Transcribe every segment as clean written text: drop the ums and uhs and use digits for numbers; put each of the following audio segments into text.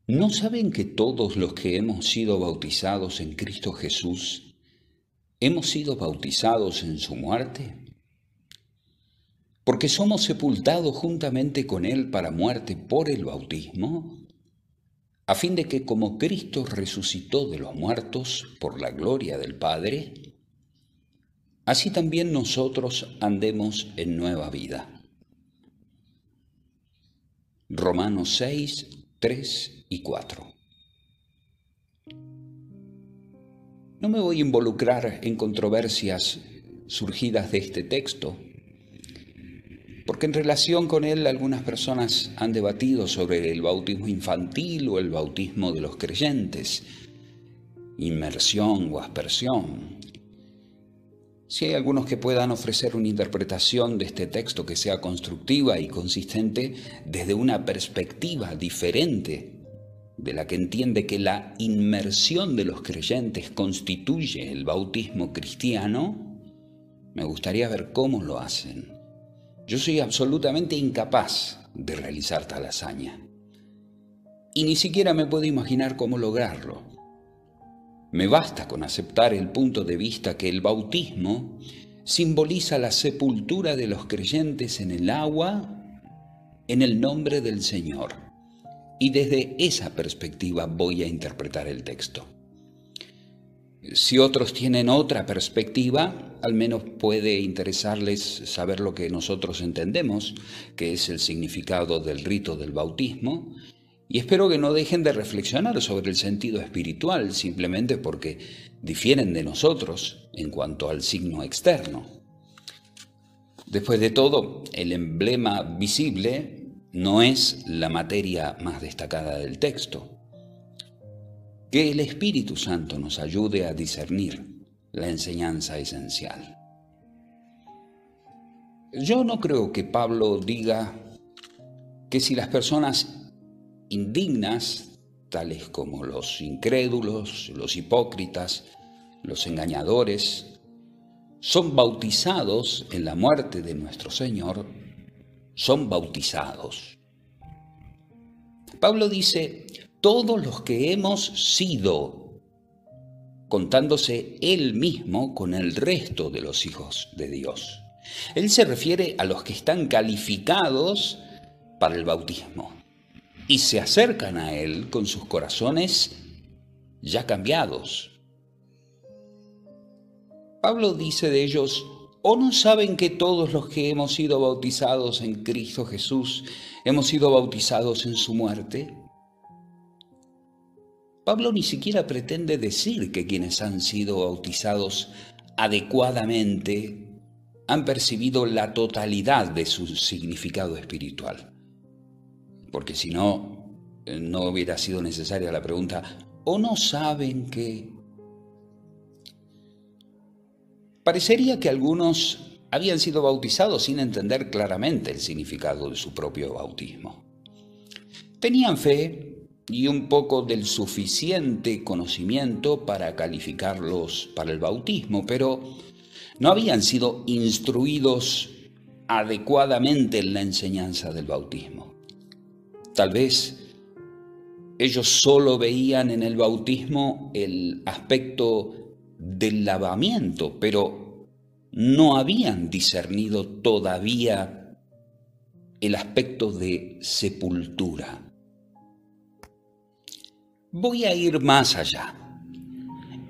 ¿No saben que todos los que hemos sido bautizados en Cristo Jesús hemos sido bautizados en su muerte? Porque somos sepultados juntamente con Él para muerte por el bautismo, a fin de que como Cristo resucitó de los muertos por la gloria del Padre, así también nosotros andemos en nueva vida. Romanos 6, 3 y 4. No me voy a involucrar en controversias surgidas de este texto, porque en relación con él algunas personas han debatido sobre el bautismo infantil o el bautismo de los creyentes, inmersión o aspersión. Si hay algunos que puedan ofrecer una interpretación de este texto que sea constructiva y consistente desde una perspectiva diferente de la que entiende que la inmersión de los creyentes constituye el bautismo cristiano, me gustaría ver cómo lo hacen. Yo soy absolutamente incapaz de realizar tal hazaña. Y ni siquiera me puedo imaginar cómo lograrlo. Me basta con aceptar el punto de vista que el bautismo simboliza la sepultura de los creyentes en el agua en el nombre del Señor. Y desde esa perspectiva voy a interpretar el texto. Si otros tienen otra perspectiva, al menos puede interesarles saber lo que nosotros entendemos, que es el significado del rito del bautismo, y espero que no dejen de reflexionar sobre el sentido espiritual simplemente porque difieren de nosotros en cuanto al signo externo. Después de todo, el emblema visible no es la materia más destacada del texto. Que el Espíritu Santo nos ayude a discernir la enseñanza esencial. Yo no creo que Pablo diga que si las personas indignas, tales como los incrédulos, los hipócritas, los engañadores, son bautizados en la muerte de nuestro Señor, son bautizados. Pablo dice, todos los que hemos sido, contándose él mismo con el resto de los hijos de Dios. Él se refiere a los que están calificados para el bautismo y se acercan a él con sus corazones ya cambiados. Pablo dice de ellos, ¿o no saben que todos los que hemos sido bautizados en Cristo Jesús hemos sido bautizados en su muerte? Pablo ni siquiera pretende decir que quienes han sido bautizados adecuadamente han percibido la totalidad de su significado espiritual. Porque si no, no hubiera sido necesaria la pregunta, ¿o no saben que? Parecería que algunos habían sido bautizados sin entender claramente el significado de su propio bautismo. Tenían fe y un poco del suficiente conocimiento para calificarlos para el bautismo, pero no habían sido instruidos adecuadamente en la enseñanza del bautismo. Tal vez ellos solo veían en el bautismo el aspecto del lavamiento, pero no habían discernido todavía el aspecto de sepultura. Voy a ir más allá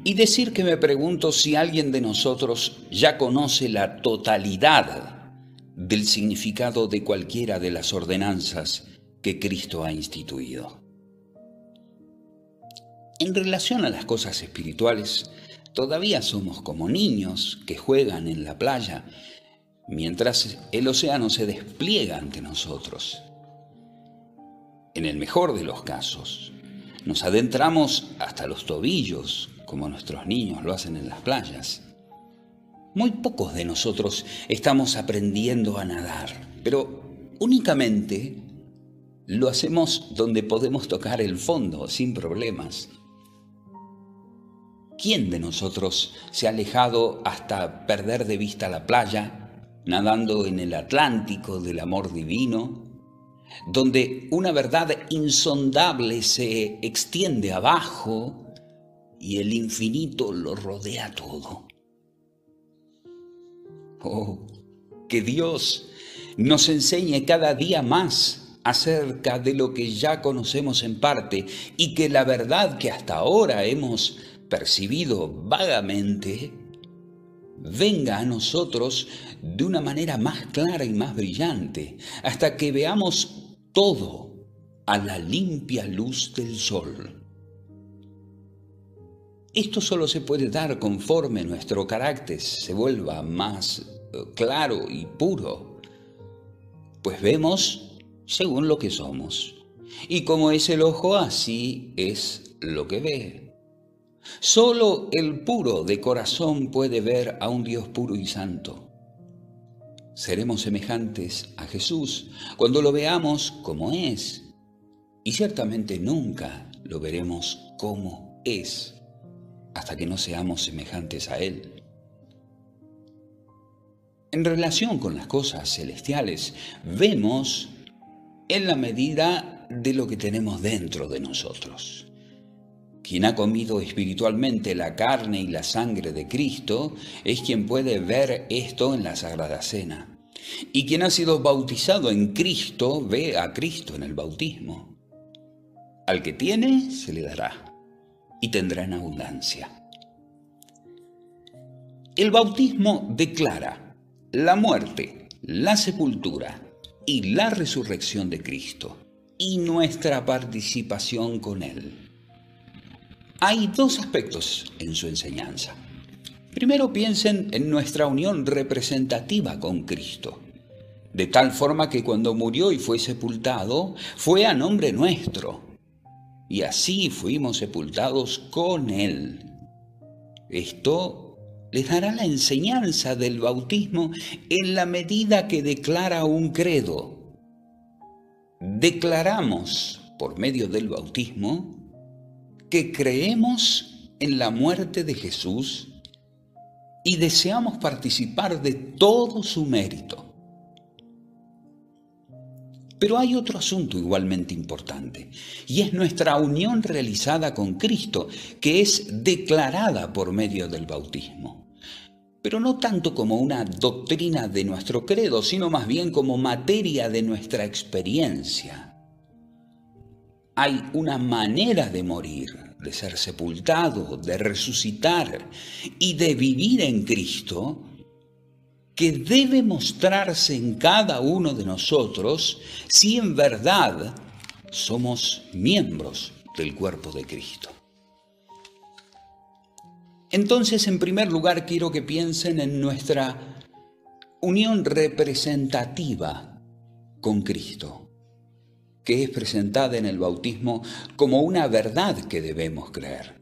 y decir que me pregunto si alguien de nosotros ya conoce la totalidad del significado de cualquiera de las ordenanzas que Cristo ha instituido. En relación a las cosas espirituales, todavía somos como niños que juegan en la playa mientras el océano se despliega ante nosotros. En el mejor de los casos, nos adentramos hasta los tobillos, como nuestros niños lo hacen en las playas. Muy pocos de nosotros estamos aprendiendo a nadar, pero únicamente lo hacemos donde podemos tocar el fondo sin problemas. ¿Quién de nosotros se ha alejado hasta perder de vista la playa, nadando en el Atlántico del amor divino, donde una verdad insondable se extiende abajo y el infinito lo rodea todo. Oh, que Dios nos enseñe cada día más acerca de lo que ya conocemos en parte y que la verdad que hasta ahora hemos percibido vagamente venga a nosotros de una manera más clara y más brillante, hasta que veamos todo a la limpia luz del sol. Esto solo se puede dar conforme nuestro carácter se vuelva más claro y puro, pues vemos según lo que somos, y como es el ojo, así es lo que ve. Solo el puro de corazón puede ver a un Dios puro y santo. Seremos semejantes a Jesús cuando lo veamos como es, y ciertamente nunca lo veremos como es, hasta que no seamos semejantes a Él. En relación con las cosas celestiales, vemos en la medida de lo que tenemos dentro de nosotros. Quien ha comido espiritualmente la carne y la sangre de Cristo es quien puede ver esto en la Sagrada Cena. Y quien ha sido bautizado en Cristo ve a Cristo en el bautismo. Al que tiene, se le dará, y tendrá en abundancia. El bautismo declara la muerte, la sepultura y la resurrección de Cristo, y nuestra participación con Él. Hay dos aspectos en su enseñanza. Primero, piensen en nuestra unión representativa con Cristo, de tal forma que cuando murió y fue sepultado, fue a nombre nuestro, y así fuimos sepultados con Él. Esto les dará la enseñanza del bautismo en la medida que declara un credo. Declaramos, por medio del bautismo, que creemos en la muerte de Jesús y deseamos participar de todo su mérito. Pero hay otro asunto igualmente importante, y es nuestra unión realizada con Cristo, que es declarada por medio del bautismo. Pero no tanto como una doctrina de nuestro credo, sino más bien como materia de nuestra experiencia. Hay una manera de morir, de ser sepultado, de resucitar y de vivir en Cristo que debe mostrarse en cada uno de nosotros si en verdad somos miembros del cuerpo de Cristo. Entonces, en primer lugar, quiero que piensen en nuestra unión representativa con Cristo, que es presentada en el bautismo como una verdad que debemos creer.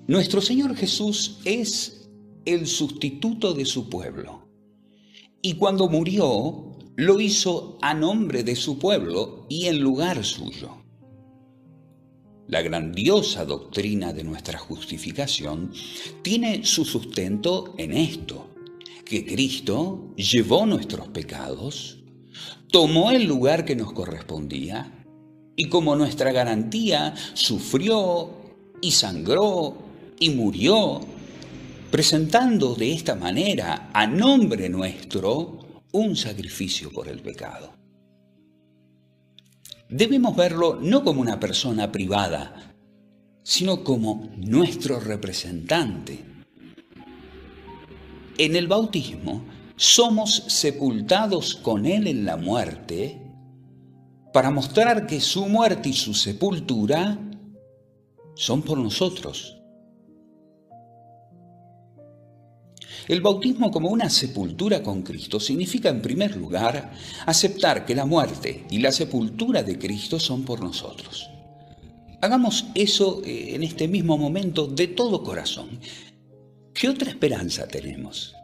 Nuestro Señor Jesús es el sustituto de su pueblo, y cuando murió, lo hizo a nombre de su pueblo y en lugar suyo. La grandiosa doctrina de nuestra justificación tiene su sustento en esto, que Cristo llevó nuestros pecados, tomó el lugar que nos correspondía y como nuestra garantía sufrió y sangró y murió, presentando de esta manera a nombre nuestro un sacrificio por el pecado. Debemos verlo no como una persona privada, sino como nuestro representante. En el bautismo somos sepultados con Él en la muerte para mostrar que su muerte y su sepultura son por nosotros. El bautismo como una sepultura con Cristo significa, en primer lugar, aceptar que la muerte y la sepultura de Cristo son por nosotros. Hagamos eso en este mismo momento de todo corazón. ¿Qué otra esperanza tenemos?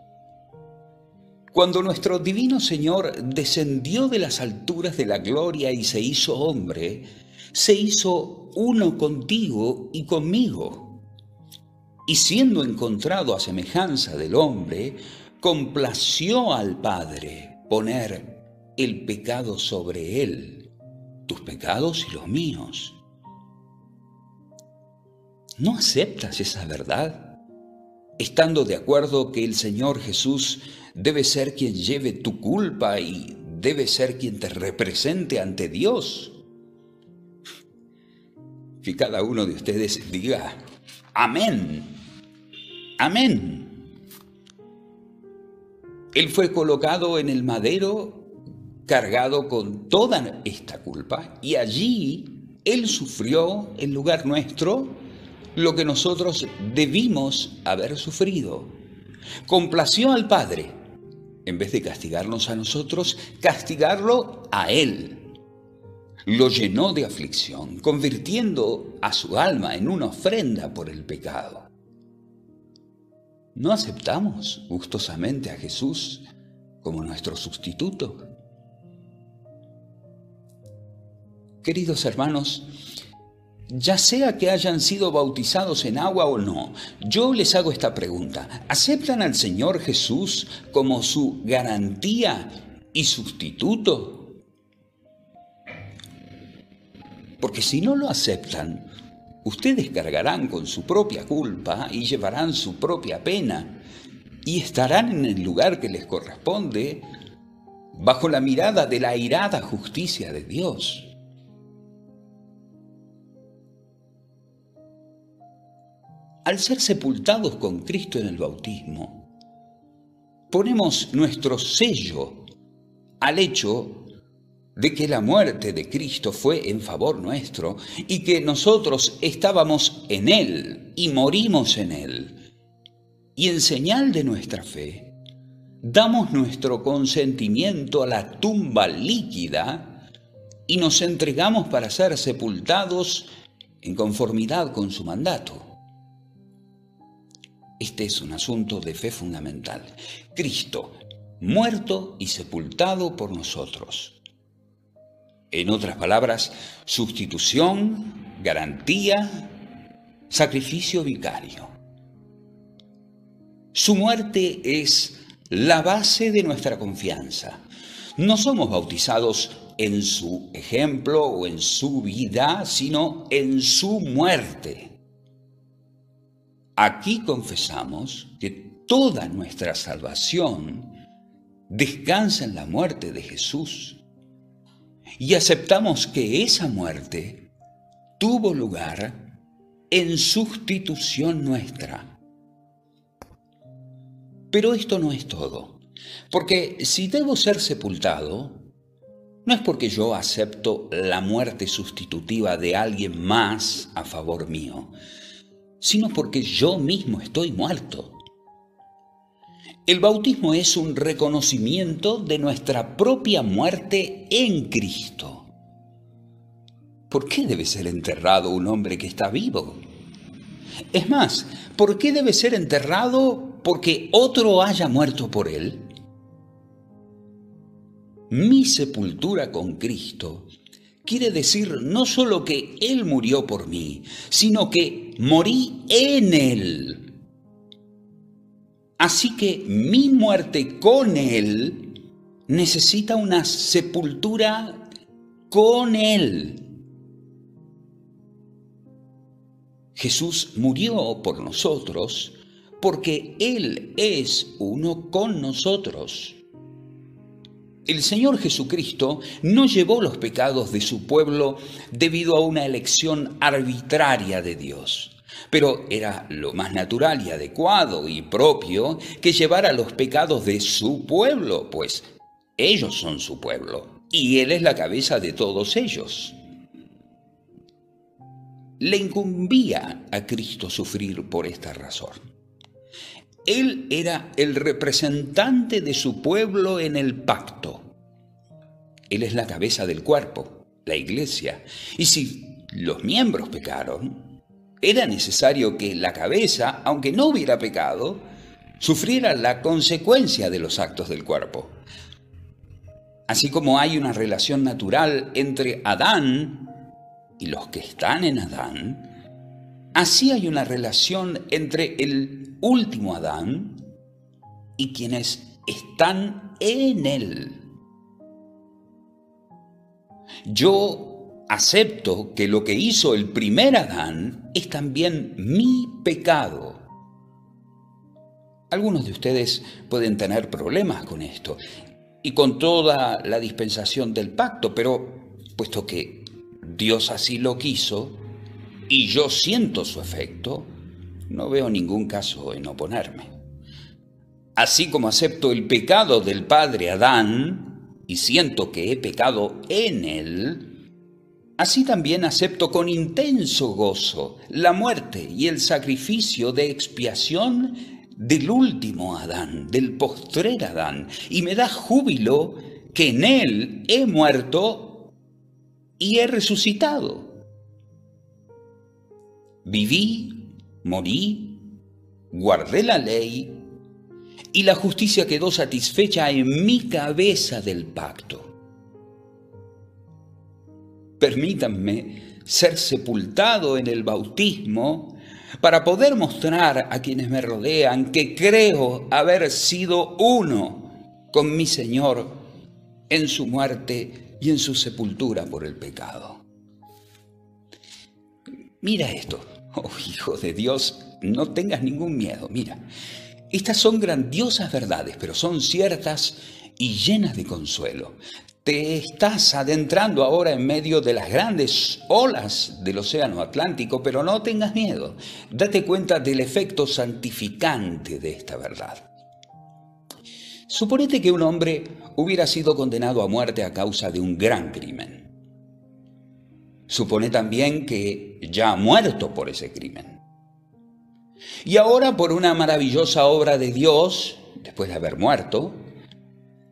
Cuando nuestro divino Señor descendió de las alturas de la gloria y se hizo hombre, se hizo uno contigo y conmigo. Y siendo encontrado a semejanza del hombre, complació al Padre poner el pecado sobre él, tus pecados y los míos. ¿No aceptas esa verdad? Estando de acuerdo que el Señor Jesús debe ser quien lleve tu culpa y debe ser quien te represente ante Dios. Que cada uno de ustedes diga, amén, amén. Él fue colocado en el madero, cargado con toda esta culpa, y allí Él sufrió en lugar nuestro lo que nosotros debimos haber sufrido. Complació al Padre, en vez de castigarnos a nosotros, castigarlo a Él. Lo llenó de aflicción, convirtiendo a su alma en una ofrenda por el pecado. ¿No aceptamos gustosamente a Jesús como nuestro sustituto? Queridos hermanos, ya sea que hayan sido bautizados en agua o no, yo les hago esta pregunta. ¿Aceptan al Señor Jesús como su garantía y sustituto? Porque si no lo aceptan, ustedes cargarán con su propia culpa y llevarán su propia pena y estarán en el lugar que les corresponde bajo la mirada de la airada justicia de Dios. Al ser sepultados con Cristo en el bautismo, ponemos nuestro sello al hecho de que la muerte de Cristo fue en favor nuestro y que nosotros estábamos en Él y morimos en Él. Y en señal de nuestra fe, damos nuestro consentimiento a la tumba líquida y nos entregamos para ser sepultados en conformidad con su mandato. Este es un asunto de fe fundamental. Cristo, muerto y sepultado por nosotros. En otras palabras, sustitución, garantía, sacrificio vicario. Su muerte es la base de nuestra confianza. No somos bautizados en su ejemplo o en su vida, sino en su muerte. Aquí confesamos que toda nuestra salvación descansa en la muerte de Jesús y aceptamos que esa muerte tuvo lugar en sustitución nuestra. Pero esto no es todo, porque si debo ser sepultado, no es porque yo acepto la muerte sustitutiva de alguien más a favor mío, sino porque yo mismo estoy muerto. El bautismo es un reconocimiento de nuestra propia muerte en Cristo. ¿Por qué debe ser enterrado un hombre que está vivo? Es más, ¿por qué debe ser enterrado porque otro haya muerto por él? Mi sepultura con Cristo quiere decir no solo que Él murió por mí, sino que morí en Él. Así que mi muerte con Él necesita una sepultura con Él. Jesús murió por nosotros porque Él es uno con nosotros. El Señor Jesucristo no llevó los pecados de su pueblo debido a una elección arbitraria de Dios. Pero era lo más natural y adecuado y propio que llevara los pecados de su pueblo, pues ellos son su pueblo y Él es la cabeza de todos ellos. Le incumbía a Cristo sufrir por esta razón. Él era el representante de su pueblo en el pacto. Él es la cabeza del cuerpo, la iglesia. Y si los miembros pecaron, era necesario que la cabeza, aunque no hubiera pecado, sufriera la consecuencia de los actos del cuerpo. Así como hay una relación natural entre Adán y los que están en Adán, así hay una relación entre el último Adán y quienes están en él. Yo acepto que lo que hizo el primer Adán es también mi pecado. Algunos de ustedes pueden tener problemas con esto y con toda la dispensación del pacto, pero puesto que Dios así lo quiso y yo siento su efecto, no veo ningún caso en oponerme. Así como acepto el pecado del padre Adán y siento que he pecado en él, así también acepto con intenso gozo la muerte y el sacrificio de expiación del último Adán, del postrer Adán, y me da júbilo que en él he muerto y he resucitado. Viví, morí, guardé la ley, y la justicia quedó satisfecha en mi cabeza del pacto. Permítanme ser sepultado en el bautismo para poder mostrar a quienes me rodean que creo haber sido uno con mi Señor en su muerte y en su sepultura por el pecado. Mira esto, oh Hijo de Dios, no tengas ningún miedo, mira. Estas son grandiosas verdades, pero son ciertas y llenas de consuelo. Te estás adentrando ahora en medio de las grandes olas del océano Atlántico, pero no tengas miedo. Date cuenta del efecto santificante de esta verdad. Suponete que un hombre hubiera sido condenado a muerte a causa de un gran crimen. Supone también que ya ha muerto por ese crimen. Y ahora, por una maravillosa obra de Dios, después de haber muerto,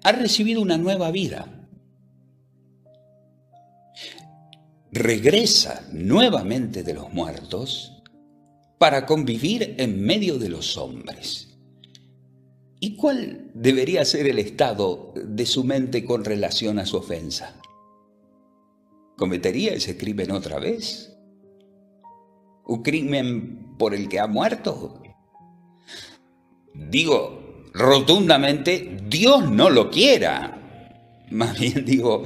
ha recibido una nueva vida. Regresa nuevamente de los muertos para convivir en medio de los hombres. ¿Y cuál debería ser el estado de su mente con relación a su ofensa? ¿Cometería ese crimen otra vez? ¿Un crimen por el que ha muerto? Digo rotundamente, Dios no lo quiera. Más bien digo,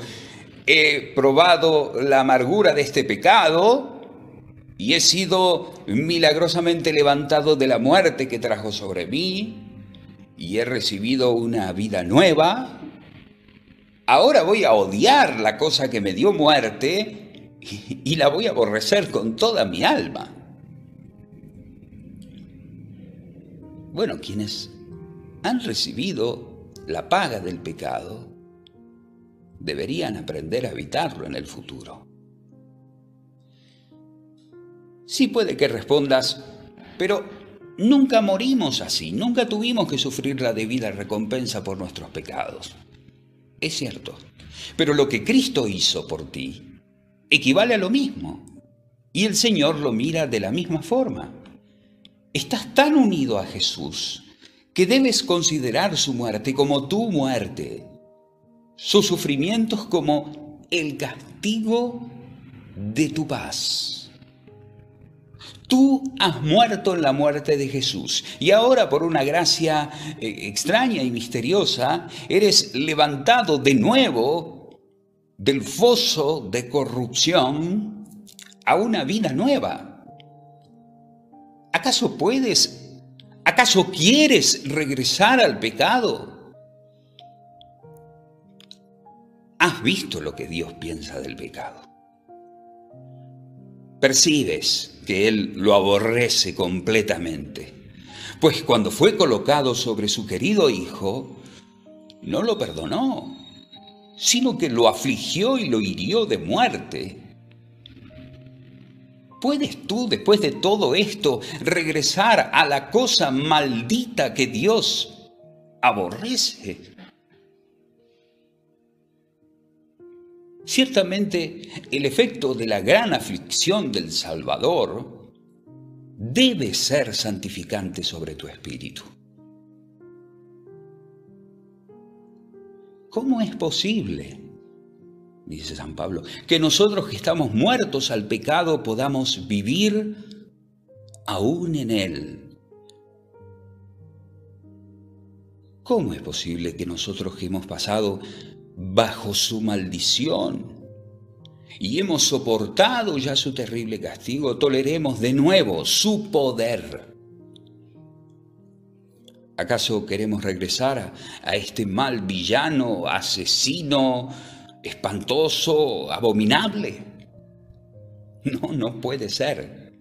he probado la amargura de este pecado y he sido milagrosamente levantado de la muerte que trajo sobre mí y he recibido una vida nueva. Ahora voy a odiar la cosa que me dio muerte y la voy a aborrecer con toda mi alma. Bueno, quienes han recibido la paga del pecado deberían aprender a evitarlo en el futuro. Sí puede que respondas, pero nunca morimos así, nunca tuvimos que sufrir la debida recompensa por nuestros pecados. Es cierto, pero lo que Cristo hizo por ti equivale a lo mismo, y el Señor lo mira de la misma forma. Estás tan unido a Jesús que debes considerar su muerte como tu muerte, sus sufrimientos como el castigo de tu paz. Tú has muerto en la muerte de Jesús y ahora por una gracia extraña y misteriosa eres levantado de nuevo del foso de corrupción a una vida nueva. ¿Acaso quieres regresar al pecado? ¿Has visto lo que Dios piensa del pecado? Percibes que Él lo aborrece completamente, pues cuando fue colocado sobre su querido Hijo, no lo perdonó, sino que lo afligió y lo hirió de muerte. ¿Puedes tú, después de todo esto, regresar a la cosa maldita que Dios aborrece? Ciertamente, el efecto de la gran aflicción del Salvador debe ser santificante sobre tu espíritu. ¿Cómo es posible, dice San Pablo, que nosotros que estamos muertos al pecado podamos vivir aún en él? ¿Cómo es posible que nosotros que hemos pasado bajo su maldición y hemos soportado ya su terrible castigo, toleremos de nuevo su poder. ¿Acaso queremos regresar a este mal villano, asesino, espantoso, abominable? No, no puede ser.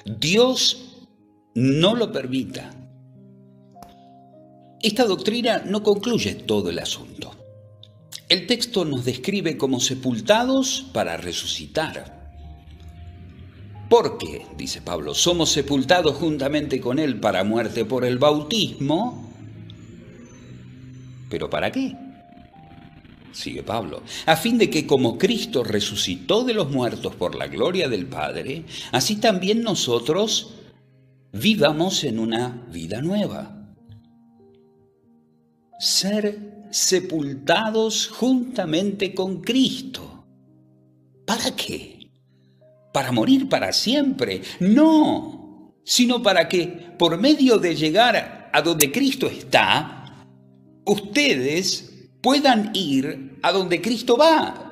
Dios no lo permita. Esta doctrina no concluye todo el asunto. El texto nos describe como sepultados para resucitar. ¿Por qué? Dice Pablo, somos sepultados juntamente con Él para muerte por el bautismo. ¿Pero para qué? Sigue Pablo, a fin de que como Cristo resucitó de los muertos por la gloria del Padre, así también nosotros vivamos en una vida nueva. Ser sepultados juntamente con Cristo. ¿Para qué? ¿Para morir para siempre? No, sino para que por medio de llegar a donde Cristo está, ustedes puedan ir a donde Cristo va.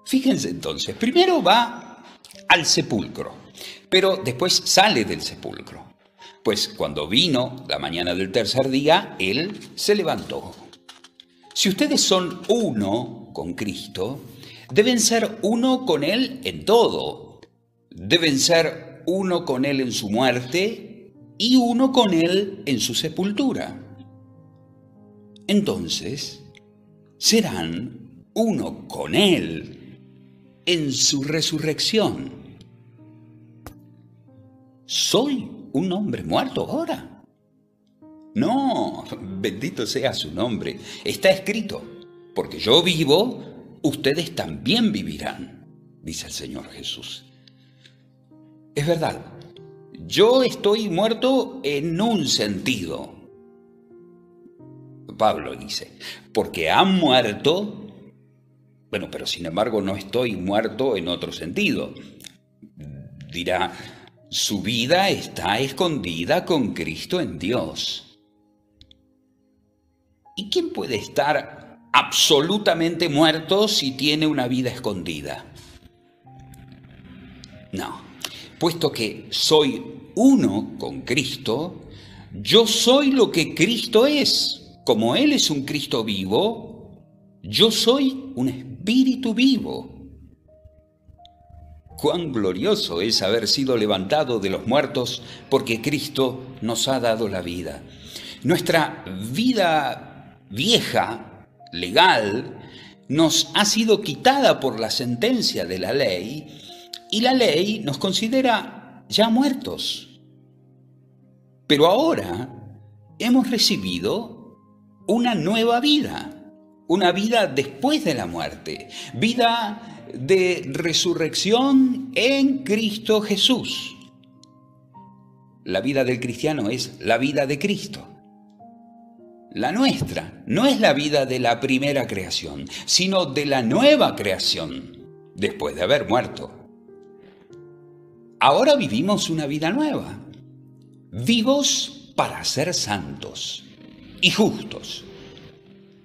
Fíjense entonces, primero va al sepulcro, pero después sale del sepulcro. Pues cuando vino la mañana del tercer día, Él se levantó. Si ustedes son uno con Cristo, deben ser uno con Él en todo. Deben ser uno con Él en su muerte y uno con Él en su sepultura. Entonces, serán uno con Él en su resurrección. ¿Soy un hombre muerto ahora? No, bendito sea su nombre. Está escrito, porque yo vivo, ustedes también vivirán, dice el Señor Jesús. Es verdad, yo estoy muerto en un sentido. Pablo dice, porque han muerto, bueno, pero sin embargo no estoy muerto en otro sentido. Dirá, su vida está escondida con Cristo en Dios. ¿Y quién puede estar absolutamente muerto si tiene una vida escondida? No, puesto que soy uno con Cristo, yo soy lo que Cristo es. Como Él es un Cristo vivo, yo soy un espíritu vivo. Cuán glorioso es haber sido levantado de los muertos porque Cristo nos ha dado la vida. Nuestra vida vieja, legal, nos ha sido quitada por la sentencia de la ley y la ley nos considera ya muertos. Pero ahora hemos recibido una nueva vida, una vida después de la muerte, vida de resurrección en Cristo Jesús. La vida del cristiano es la vida de Cristo. La nuestra no es la vida de la primera creación, sino de la nueva creación, después de haber muerto. Ahora vivimos una vida nueva, vivos para ser santos y justos,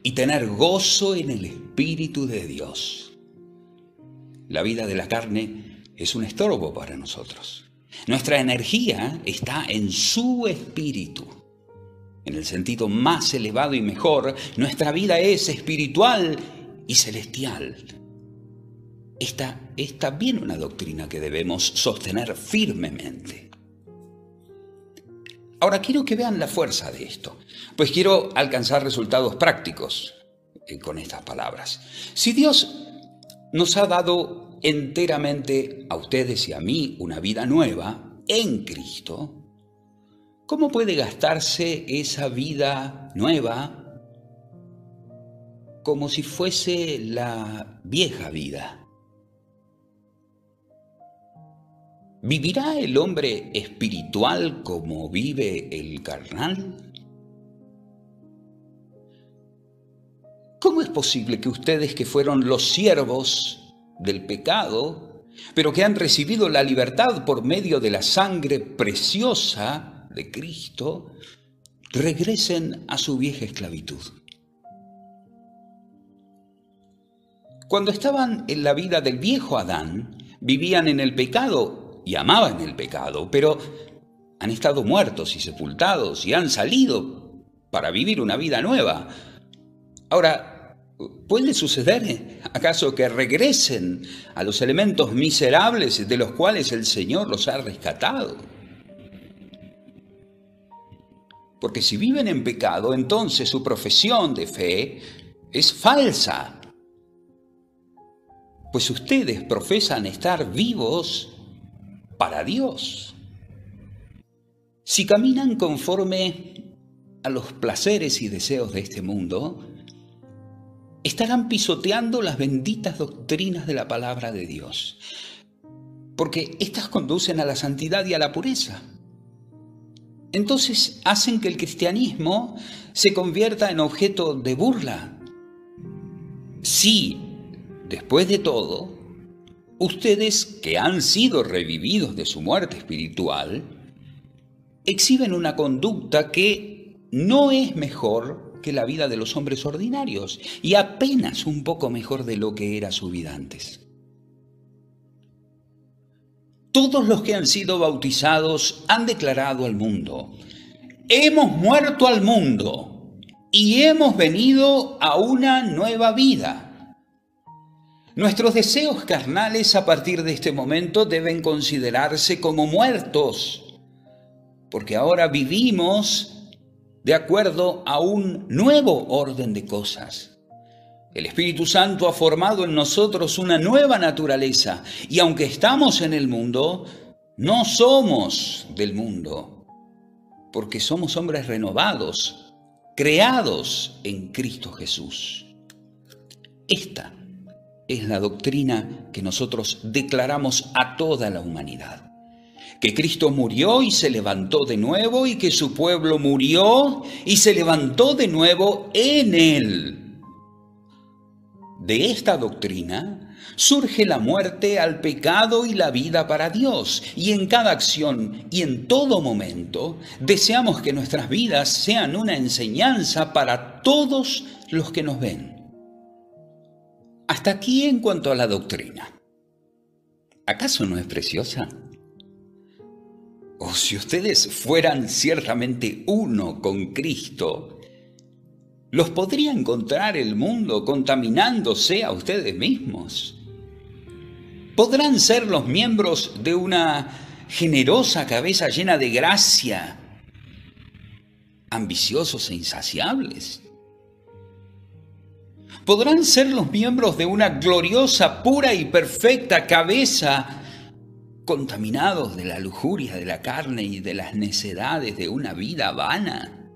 y tener gozo en el Espíritu de Dios. La vida de la carne es un estorbo para nosotros. Nuestra energía está en su Espíritu. En el sentido más elevado y mejor, nuestra vida es espiritual y celestial. Esta es también una doctrina que debemos sostener firmemente. Ahora quiero que vean la fuerza de esto, pues quiero alcanzar resultados prácticos con estas palabras. Si Dios nos ha dado enteramente a ustedes y a mí una vida nueva en Cristo, ¿cómo puede gastarse esa vida nueva como si fuese la vieja vida? ¿Vivirá el hombre espiritual como vive el carnal? ¿Cómo es posible que ustedes, que fueron los siervos del pecado, pero que han recibido la libertad por medio de la sangre preciosa de Cristo, regresen a su vieja esclavitud? Cuando estaban en la vida del viejo Adán, vivían en el pecado y amaban el pecado, pero han estado muertos y sepultados y han salido para vivir una vida nueva. Ahora, ¿puede suceder acaso que regresen a los elementos miserables de los cuales el Señor los ha rescatado? Porque si viven en pecado, entonces su profesión de fe es falsa. Pues ustedes profesan estar vivos para Dios. Si caminan conforme a los placeres y deseos de este mundo, estarán pisoteando las benditas doctrinas de la palabra de Dios, porque éstas conducen a la santidad y a la pureza. Entonces hacen que el cristianismo se convierta en objeto de burla. Sí. Después de todo, ustedes que han sido revividos de su muerte espiritual, exhiben una conducta que no es mejor que la vida de los hombres ordinarios y apenas un poco mejor de lo que era su vida antes. Todos los que han sido bautizados han declarado al mundo: hemos muerto al mundo y hemos venido a una nueva vida. Nuestros deseos carnales a partir de este momento deben considerarse como muertos, porque ahora vivimos de acuerdo a un nuevo orden de cosas. El Espíritu Santo ha formado en nosotros una nueva naturaleza, y aunque estamos en el mundo, no somos del mundo, porque somos hombres renovados, creados en Cristo Jesús. Esta es la doctrina que nosotros declaramos a toda la humanidad. Que Cristo murió y se levantó de nuevo, y que su pueblo murió y se levantó de nuevo en Él. De esta doctrina surge la muerte al pecado y la vida para Dios. Y en cada acción y en todo momento deseamos que nuestras vidas sean una enseñanza para todos los que nos ven. Hasta aquí en cuanto a la doctrina. ¿Acaso no es preciosa? O si ustedes fueran ciertamente uno con Cristo, ¿los podría encontrar el mundo contaminándose a ustedes mismos? ¿Podrán ser los miembros de una generosa cabeza llena de gracia, ambiciosos e insaciables? ¿Podrán ser los miembros de una gloriosa, pura y perfecta cabeza, contaminados de la lujuria de la carne y de las necedades de una vida vana?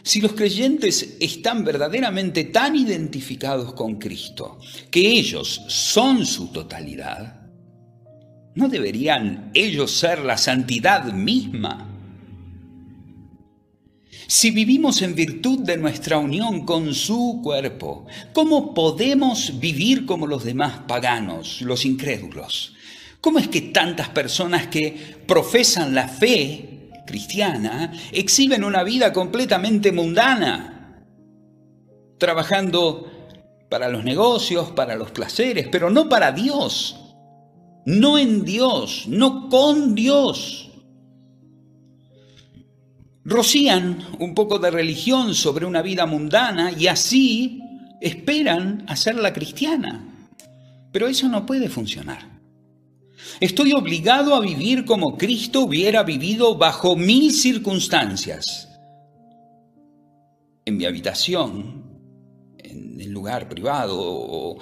Si los creyentes están verdaderamente tan identificados con Cristo, que ellos son su totalidad, ¿no deberían ellos ser la santidad misma? Si vivimos en virtud de nuestra unión con su cuerpo, ¿cómo podemos vivir como los demás paganos, los incrédulos? ¿Cómo es que tantas personas que profesan la fe cristiana exhiben una vida completamente mundana, trabajando para los negocios, para los placeres, pero no para Dios, no en Dios, no con Dios? Rocían un poco de religión sobre una vida mundana y así esperan hacerla cristiana. Pero eso no puede funcionar. Estoy obligado a vivir como Cristo hubiera vivido bajo mis circunstancias. En mi habitación, en el lugar privado, o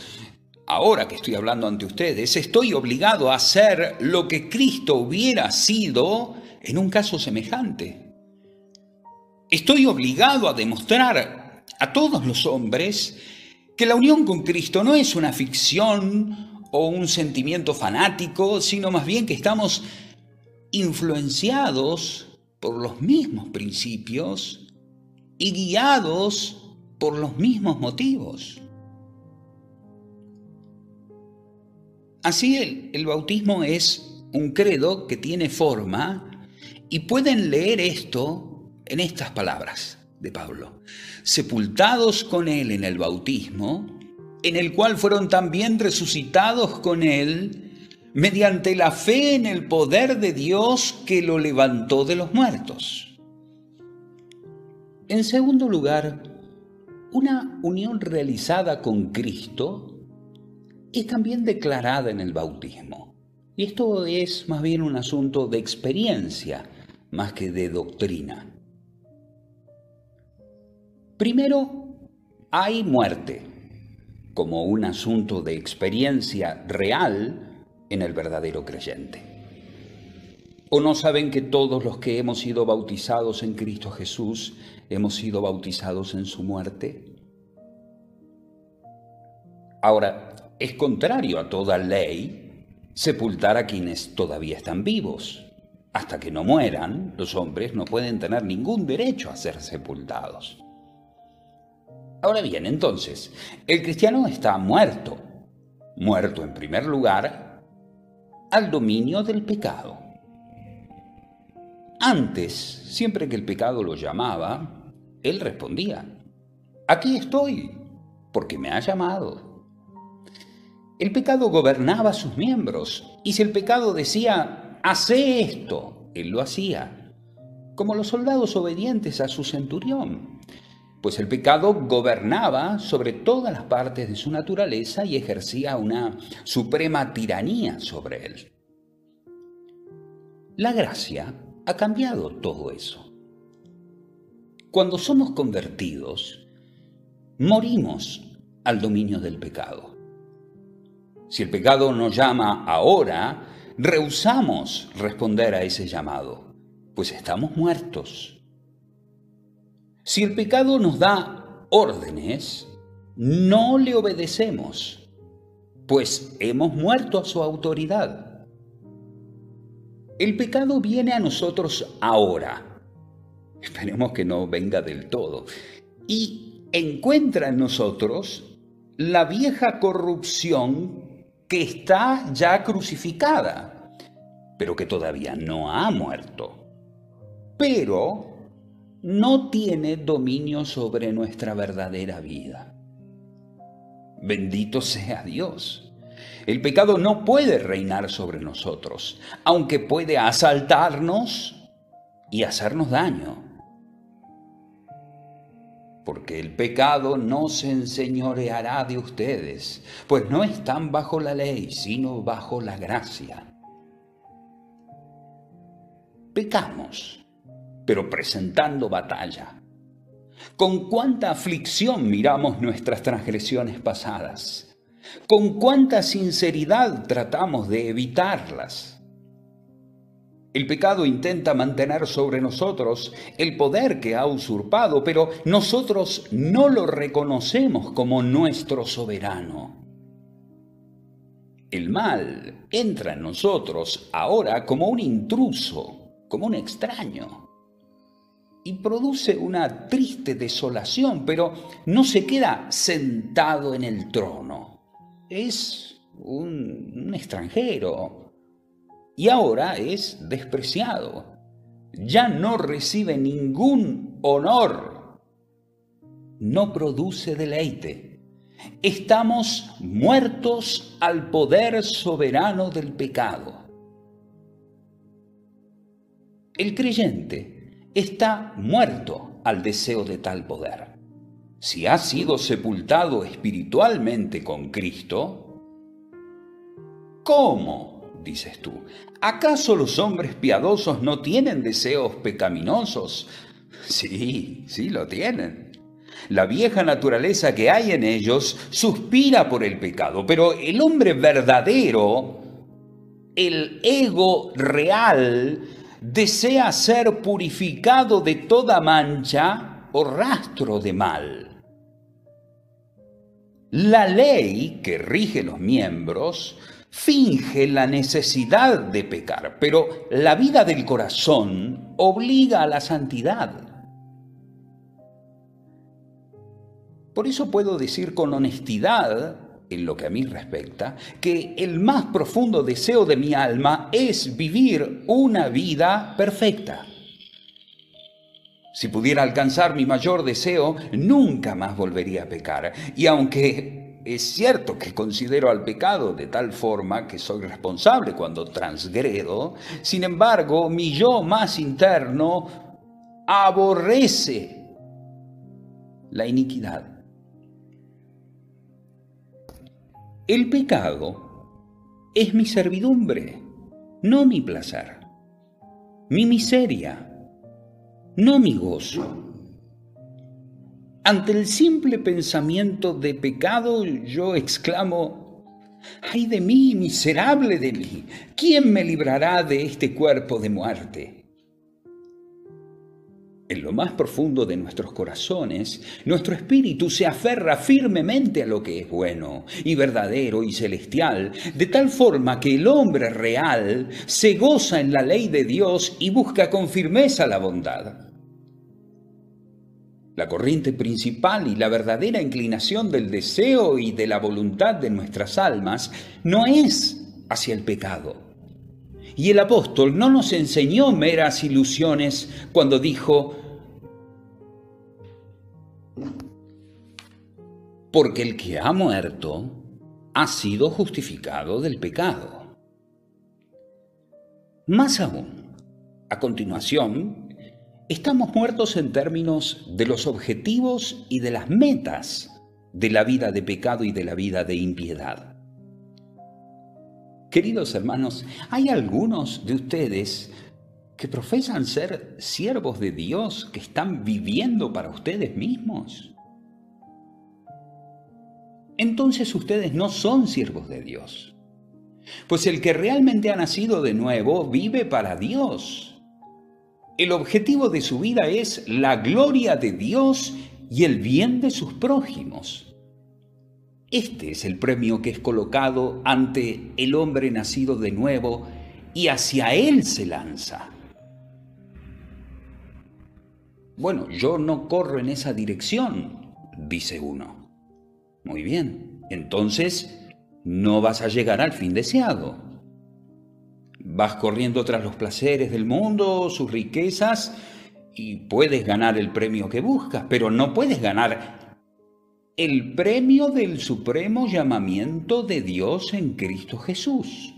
ahora que estoy hablando ante ustedes, estoy obligado a hacer lo que Cristo hubiera sido en un caso semejante. Estoy obligado a demostrar a todos los hombres que la unión con Cristo no es una ficción o un sentimiento fanático, sino más bien que estamos influenciados por los mismos principios y guiados por los mismos motivos. Así el bautismo es un credo que tiene forma, y pueden leer esto en estas palabras: de Pablo, sepultados con Él en el bautismo, en el cual fueron también resucitados con Él mediante la fe en el poder de Dios que lo levantó de los muertos. En segundo lugar, una unión realizada con Cristo es también declarada en el bautismo. Y esto es más bien un asunto de experiencia más que de doctrina. Primero, hay muerte como un asunto de experiencia real en el verdadero creyente. ¿O no saben que todos los que hemos sido bautizados en Cristo Jesús hemos sido bautizados en su muerte? Ahora, es contrario a toda ley sepultar a quienes todavía están vivos. Hasta que no mueran, los hombres no pueden tener ningún derecho a ser sepultados. Ahora bien, entonces, el cristiano está muerto. Muerto en primer lugar al dominio del pecado. Antes, siempre que el pecado lo llamaba, él respondía: aquí estoy, porque me ha llamado. El pecado gobernaba sus miembros, y si el pecado decía: hace esto, él lo hacía, como los soldados obedientes a su centurión. Pues el pecado gobernaba sobre todas las partes de su naturaleza y ejercía una suprema tiranía sobre él. La gracia ha cambiado todo eso. Cuando somos convertidos, morimos al dominio del pecado. Si el pecado nos llama ahora, rehusamos responder a ese llamado, pues estamos muertos. Si el pecado nos da órdenes, no le obedecemos, pues hemos muerto a su autoridad. El pecado viene a nosotros ahora. Esperemos que no venga del todo. Y encuentra en nosotros la vieja corrupción que está ya crucificada, pero que todavía no ha muerto. Pero no tiene dominio sobre nuestra verdadera vida. Bendito sea Dios. El pecado no puede reinar sobre nosotros, aunque puede asaltarnos y hacernos daño. Porque el pecado no se enseñoreará de ustedes, pues no están bajo la ley, sino bajo la gracia. Pecamos, pero presentando batalla. Con cuánta aflicción miramos nuestras transgresiones pasadas. Con cuánta sinceridad tratamos de evitarlas. El pecado intenta mantener sobre nosotros el poder que ha usurpado, pero nosotros no lo reconocemos como nuestro soberano. El mal entra en nosotros ahora como un intruso, como un extraño, y produce una triste desolación, pero no se queda sentado en el trono. Es un extranjero y ahora es despreciado. Ya no recibe ningún honor. No produce deleite. Estamos muertos al poder soberano del pecado. El creyente está muerto al deseo de tal poder. Si ha sido sepultado espiritualmente con Cristo, ¿cómo? Dices tú. ¿Acaso los hombres piadosos no tienen deseos pecaminosos? Sí, lo tienen. La vieja naturaleza que hay en ellos suspira por el pecado, pero el hombre verdadero, el ego real, desea ser purificado de toda mancha o rastro de mal. La ley que rige los miembros finge la necesidad de pecar, pero la vida del corazón obliga a la santidad. Por eso puedo decir con honestidad, en lo que a mí respecta, que el más profundo deseo de mi alma es vivir una vida perfecta. Si pudiera alcanzar mi mayor deseo, nunca más volvería a pecar. Y aunque es cierto que considero al pecado de tal forma que soy responsable cuando transgredo, sin embargo, mi yo más interno aborrece la iniquidad. El pecado es mi servidumbre, no mi placer, mi miseria, no mi gozo. Ante el simple pensamiento de pecado, yo exclamo: ¡ay de mí, miserable de mí! ¿Quién me librará de este cuerpo de muerte? En lo más profundo de nuestros corazones, nuestro espíritu se aferra firmemente a lo que es bueno y verdadero y celestial, de tal forma que el hombre real se goza en la ley de Dios y busca con firmeza la bondad. La corriente principal y la verdadera inclinación del deseo y de la voluntad de nuestras almas no es hacia el pecado. Y el apóstol no nos enseñó meras ilusiones cuando dijo: porque el que ha muerto ha sido justificado del pecado. Más aún, a continuación, estamos muertos en términos de los objetivos y de las metas de la vida de pecado y de la vida de impiedad. Queridos hermanos, hay algunos de ustedes que profesan ser siervos de Dios, que están viviendo para ustedes mismos. Entonces ustedes no son siervos de Dios. Pues el que realmente ha nacido de nuevo vive para Dios. El objetivo de su vida es la gloria de Dios y el bien de sus prójimos. Este es el premio que es colocado ante el hombre nacido de nuevo y hacia él se lanza. Bueno, yo no corro en esa dirección, dice uno. Muy bien, entonces no vas a llegar al fin deseado. Vas corriendo tras los placeres del mundo, sus riquezas, y puedes ganar el premio que buscas, pero no puedes ganar el premio del supremo llamamiento de Dios en Cristo Jesús.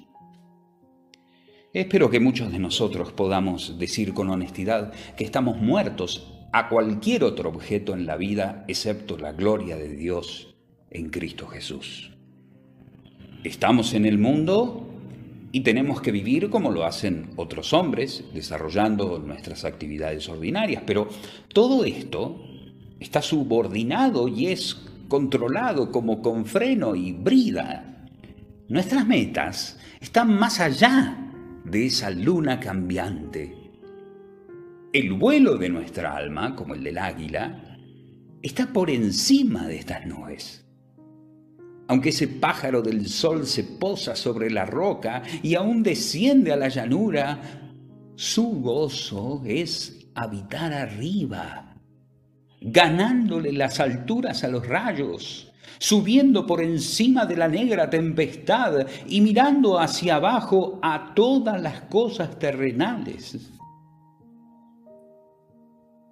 Espero que muchos de nosotros podamos decir con honestidad que estamos muertos a cualquier otro objeto en la vida excepto la gloria de Dios en Cristo Jesús. Estamos en el mundo y tenemos que vivir como lo hacen otros hombres, desarrollando nuestras actividades ordinarias, pero todo esto está subordinado y es controlado como con freno y brida. Nuestras metas están más allá de esa luna cambiante. El vuelo de nuestra alma, como el del águila, está por encima de estas nubes. Aunque ese pájaro del sol se posa sobre la roca y aún desciende a la llanura, su gozo es habitar arriba, ganándole las alturas a los rayos, subiendo por encima de la negra tempestad y mirando hacia abajo a todas las cosas terrenales.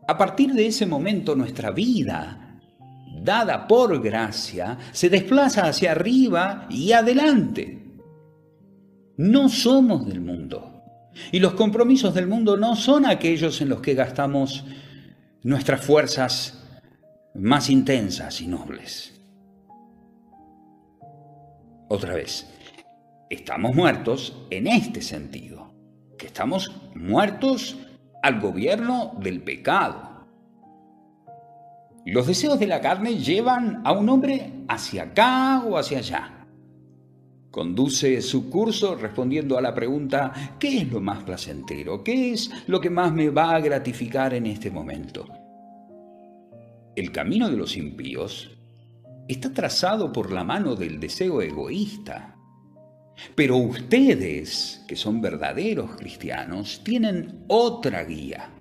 A partir de ese momento nuestra vida, dada por gracia, se desplaza hacia arriba y adelante. No somos del mundo, y los compromisos del mundo no son aquellos en los que gastamos nuestras fuerzas más intensas y nobles. Otra vez, estamos muertos en este sentido, que estamos muertos al gobierno del pecado. Los deseos de la carne llevan a un hombre hacia acá o hacia allá. Conduce su curso respondiendo a la pregunta: ¿qué es lo más placentero? ¿Qué es lo que más me va a gratificar en este momento? El camino de los impíos está trazado por la mano del deseo egoísta. Pero ustedes, que son verdaderos cristianos, tienen otra guía.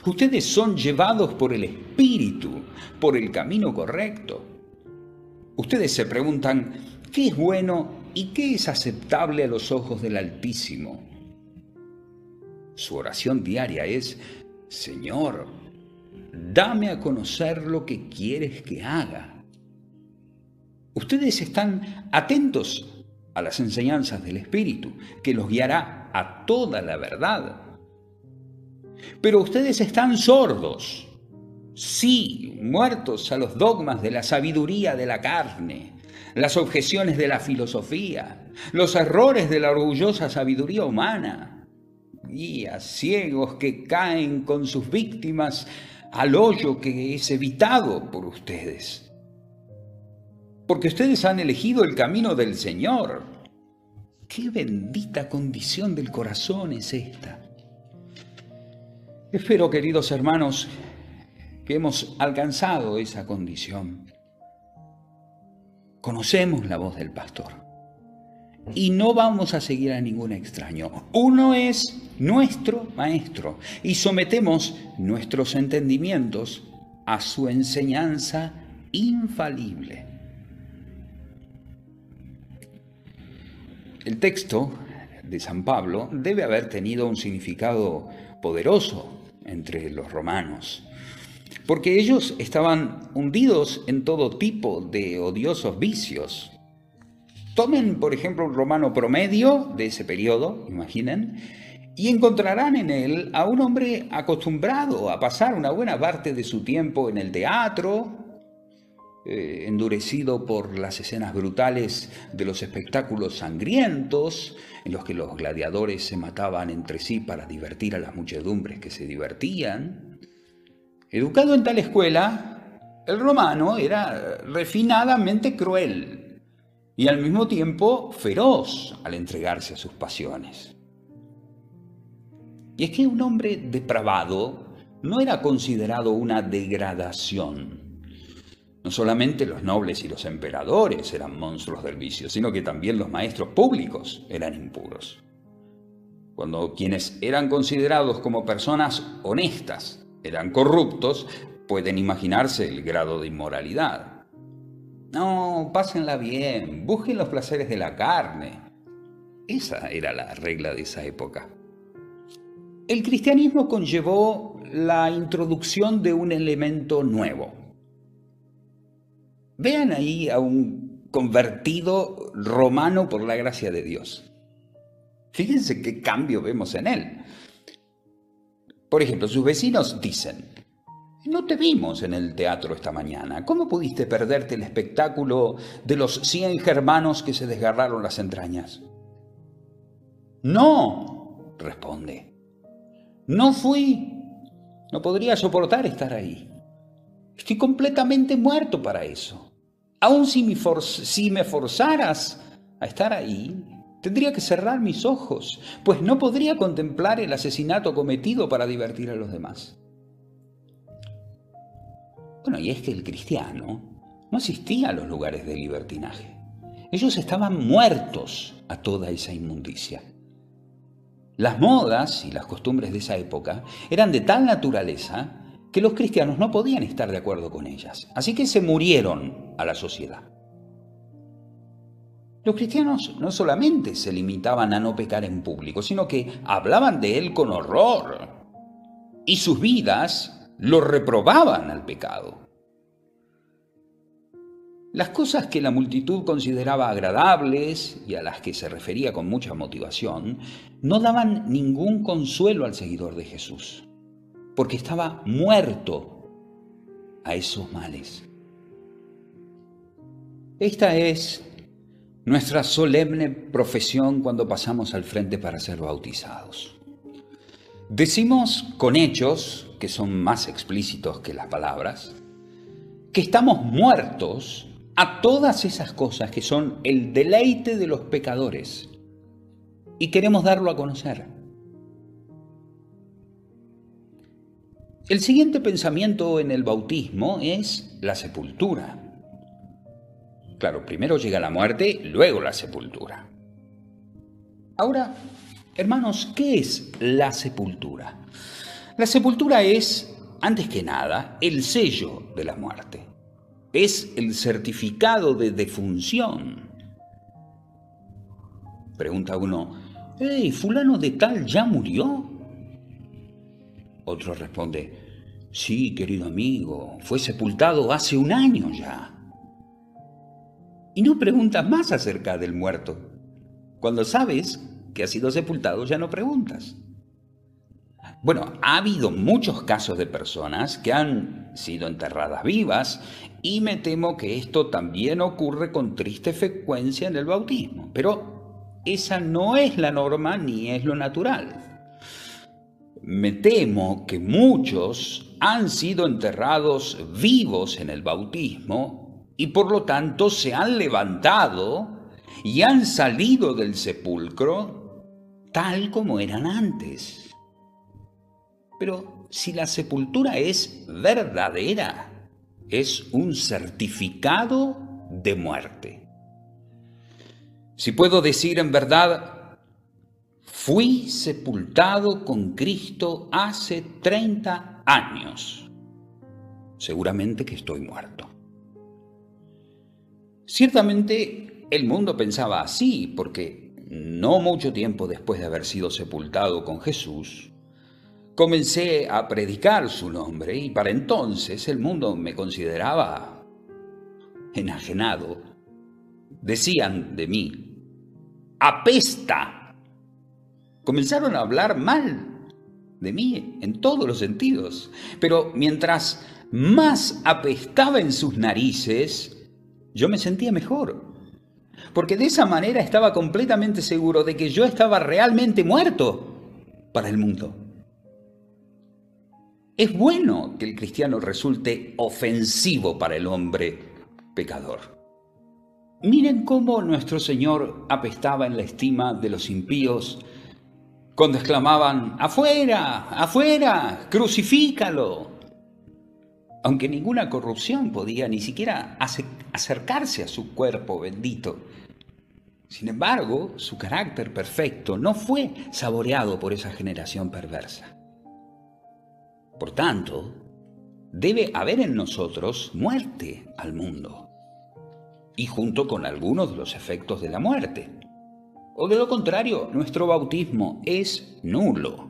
Ustedes son llevados por el Espíritu, por el camino correcto. Ustedes se preguntan: ¿qué es bueno y qué es aceptable a los ojos del Altísimo? Su oración diaria es: Señor, dame a conocer lo que quieres que haga. Ustedes están atentos a las enseñanzas del Espíritu, que los guiará a toda la verdad. Pero ustedes están sordos, sí, muertos a los dogmas de la sabiduría de la carne, las objeciones de la filosofía, los errores de la orgullosa sabiduría humana, guías ciegos que caen con sus víctimas al hoyo que es evitado por ustedes. Porque ustedes han elegido el camino del Señor. ¡Qué bendita condición del corazón es esta! Espero, queridos hermanos, que hemos alcanzado esa condición. Conocemos la voz del pastor y no vamos a seguir a ningún extraño. Uno es nuestro maestro y sometemos nuestros entendimientos a su enseñanza infalible. El texto de San Pablo debe haber tenido un significado poderoso entre los romanos, porque ellos estaban hundidos en todo tipo de odiosos vicios. Tomen, por ejemplo, un romano promedio de ese periodo, imaginen, y encontrarán en él a un hombre acostumbrado a pasar una buena parte de su tiempo en el teatro, endurecido por las escenas brutales de los espectáculos sangrientos, en los que los gladiadores se mataban entre sí para divertir a las muchedumbres que se divertían. Educado en tal escuela, el romano era refinadamente cruel y al mismo tiempo feroz al entregarse a sus pasiones. Y es que un hombre depravado no era considerado una degradación. No solamente los nobles y los emperadores eran monstruos del vicio, sino que también los maestros públicos eran impuros. Cuando quienes eran considerados como personas honestas eran corruptos, pueden imaginarse el grado de inmoralidad. No, pásenla bien, busquen los placeres de la carne. Esa era la regla de esa época. El cristianismo conllevó la introducción de un elemento nuevo. Vean ahí a un convertido romano por la gracia de Dios. Fíjense qué cambio vemos en él. Por ejemplo, sus vecinos dicen: no te vimos en el teatro esta mañana. ¿Cómo pudiste perderte el espectáculo de los 100 germanos que se desgarraron las entrañas? No, responde. No fui. No podría soportar estar ahí. Estoy completamente muerto para eso. Aun si me forzaras a estar ahí, tendría que cerrar mis ojos, pues no podría contemplar el asesinato cometido para divertir a los demás. Bueno, y es que el cristiano no asistía a los lugares de libertinaje. Ellos estaban muertos a toda esa inmundicia. Las modas y las costumbres de esa época eran de tal naturaleza que los cristianos no podían estar de acuerdo con ellas. Así que se murieron a la sociedad. Los cristianos no solamente se limitaban a no pecar en público, sino que hablaban de él con horror. Y sus vidas lo reprobaban al pecado. Las cosas que la multitud consideraba agradables y a las que se refería con mucha motivación no daban ningún consuelo al seguidor de Jesús, porque estaba muerto a esos males. Esta es nuestra solemne profesión cuando pasamos al frente para ser bautizados. Decimos con hechos, que son más explícitos que las palabras, que estamos muertos a todas esas cosas que son el deleite de los pecadores y queremos darlo a conocer. El siguiente pensamiento en el bautismo es la sepultura. Claro, primero llega la muerte, luego la sepultura. Ahora, hermanos, ¿qué es la sepultura? La sepultura es, antes que nada, el sello de la muerte. Es el certificado de defunción. Pregunta uno: ¿fulano de tal ya murió? Otro responde: Sí, querido amigo, fue sepultado hace un año ya. Y no preguntas más acerca del muerto. Cuando sabes que ha sido sepultado, ya no preguntas. Bueno, ha habido muchos casos de personas que han sido enterradas vivas y me temo que esto también ocurre con triste frecuencia en el bautismo. Pero esa no es la norma ni es lo natural. Me temo que muchos han sido enterrados vivos en el bautismo y por lo tanto se han levantado y han salido del sepulcro tal como eran antes. Pero si la sepultura es verdadera, es un certificado de muerte. Si puedo decir en verdad, fui sepultado con Cristo hace 30 años, seguramente que estoy muerto. Ciertamente el mundo pensaba así, porque no mucho tiempo después de haber sido sepultado con Jesús, comencé a predicar su nombre y para entonces el mundo me consideraba enajenado. Decían de mí, apesta. Comenzaron a hablar mal de mí en todos los sentidos. Pero mientras más apestaba en sus narices, yo me sentía mejor. Porque de esa manera estaba completamente seguro de que yo estaba realmente muerto para el mundo. Es bueno que el cristiano resulte ofensivo para el hombre pecador. Miren cómo nuestro Señor apestaba en la estima de los impíos cuando exclamaban, ¡afuera, afuera, crucifícalo! Aunque ninguna corrupción podía ni siquiera acercarse a su cuerpo bendito. Sin embargo, su carácter perfecto no fue saboreado por esa generación perversa. Por tanto, debe haber en nosotros muerte al mundo, y junto con algunos de los efectos de la muerte. O de lo contrario, nuestro bautismo es nulo.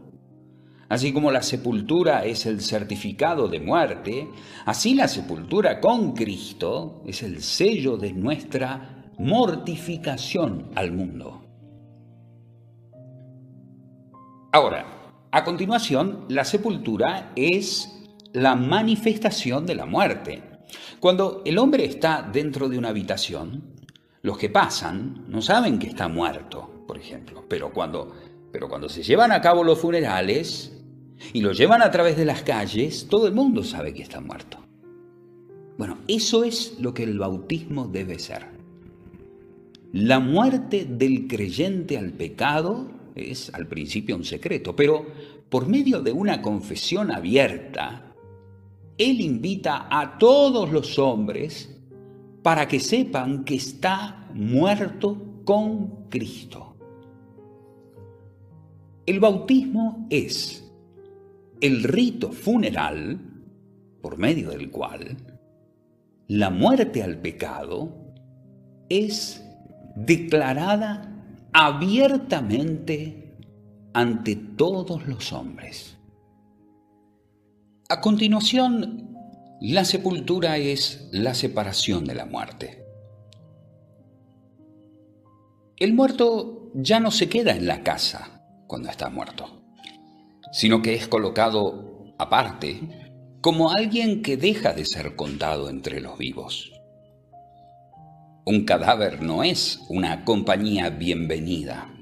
Así como la sepultura es el certificado de muerte, así la sepultura con Cristo es el sello de nuestra mortificación al mundo. Ahora, a continuación, la sepultura es la manifestación de la muerte. Cuando el hombre está dentro de una habitación, los que pasan no saben que está muerto, por ejemplo. Pero cuando se llevan a cabo los funerales y lo llevan a través de las calles, todo el mundo sabe que está muerto. Bueno, eso es lo que el bautismo debe ser. La muerte del creyente al pecado es al principio un secreto, pero por medio de una confesión abierta, Él invita a todos los hombres para que sepan que está muerto con Cristo. El bautismo es el rito funeral por medio del cual la muerte al pecado es declarada abiertamente ante todos los hombres. A continuación, la sepultura es la separación de la muerte. El muerto ya no se queda en la casa cuando está muerto, sino que es colocado aparte como alguien que deja de ser contado entre los vivos. Un cadáver no es una compañía bienvenida.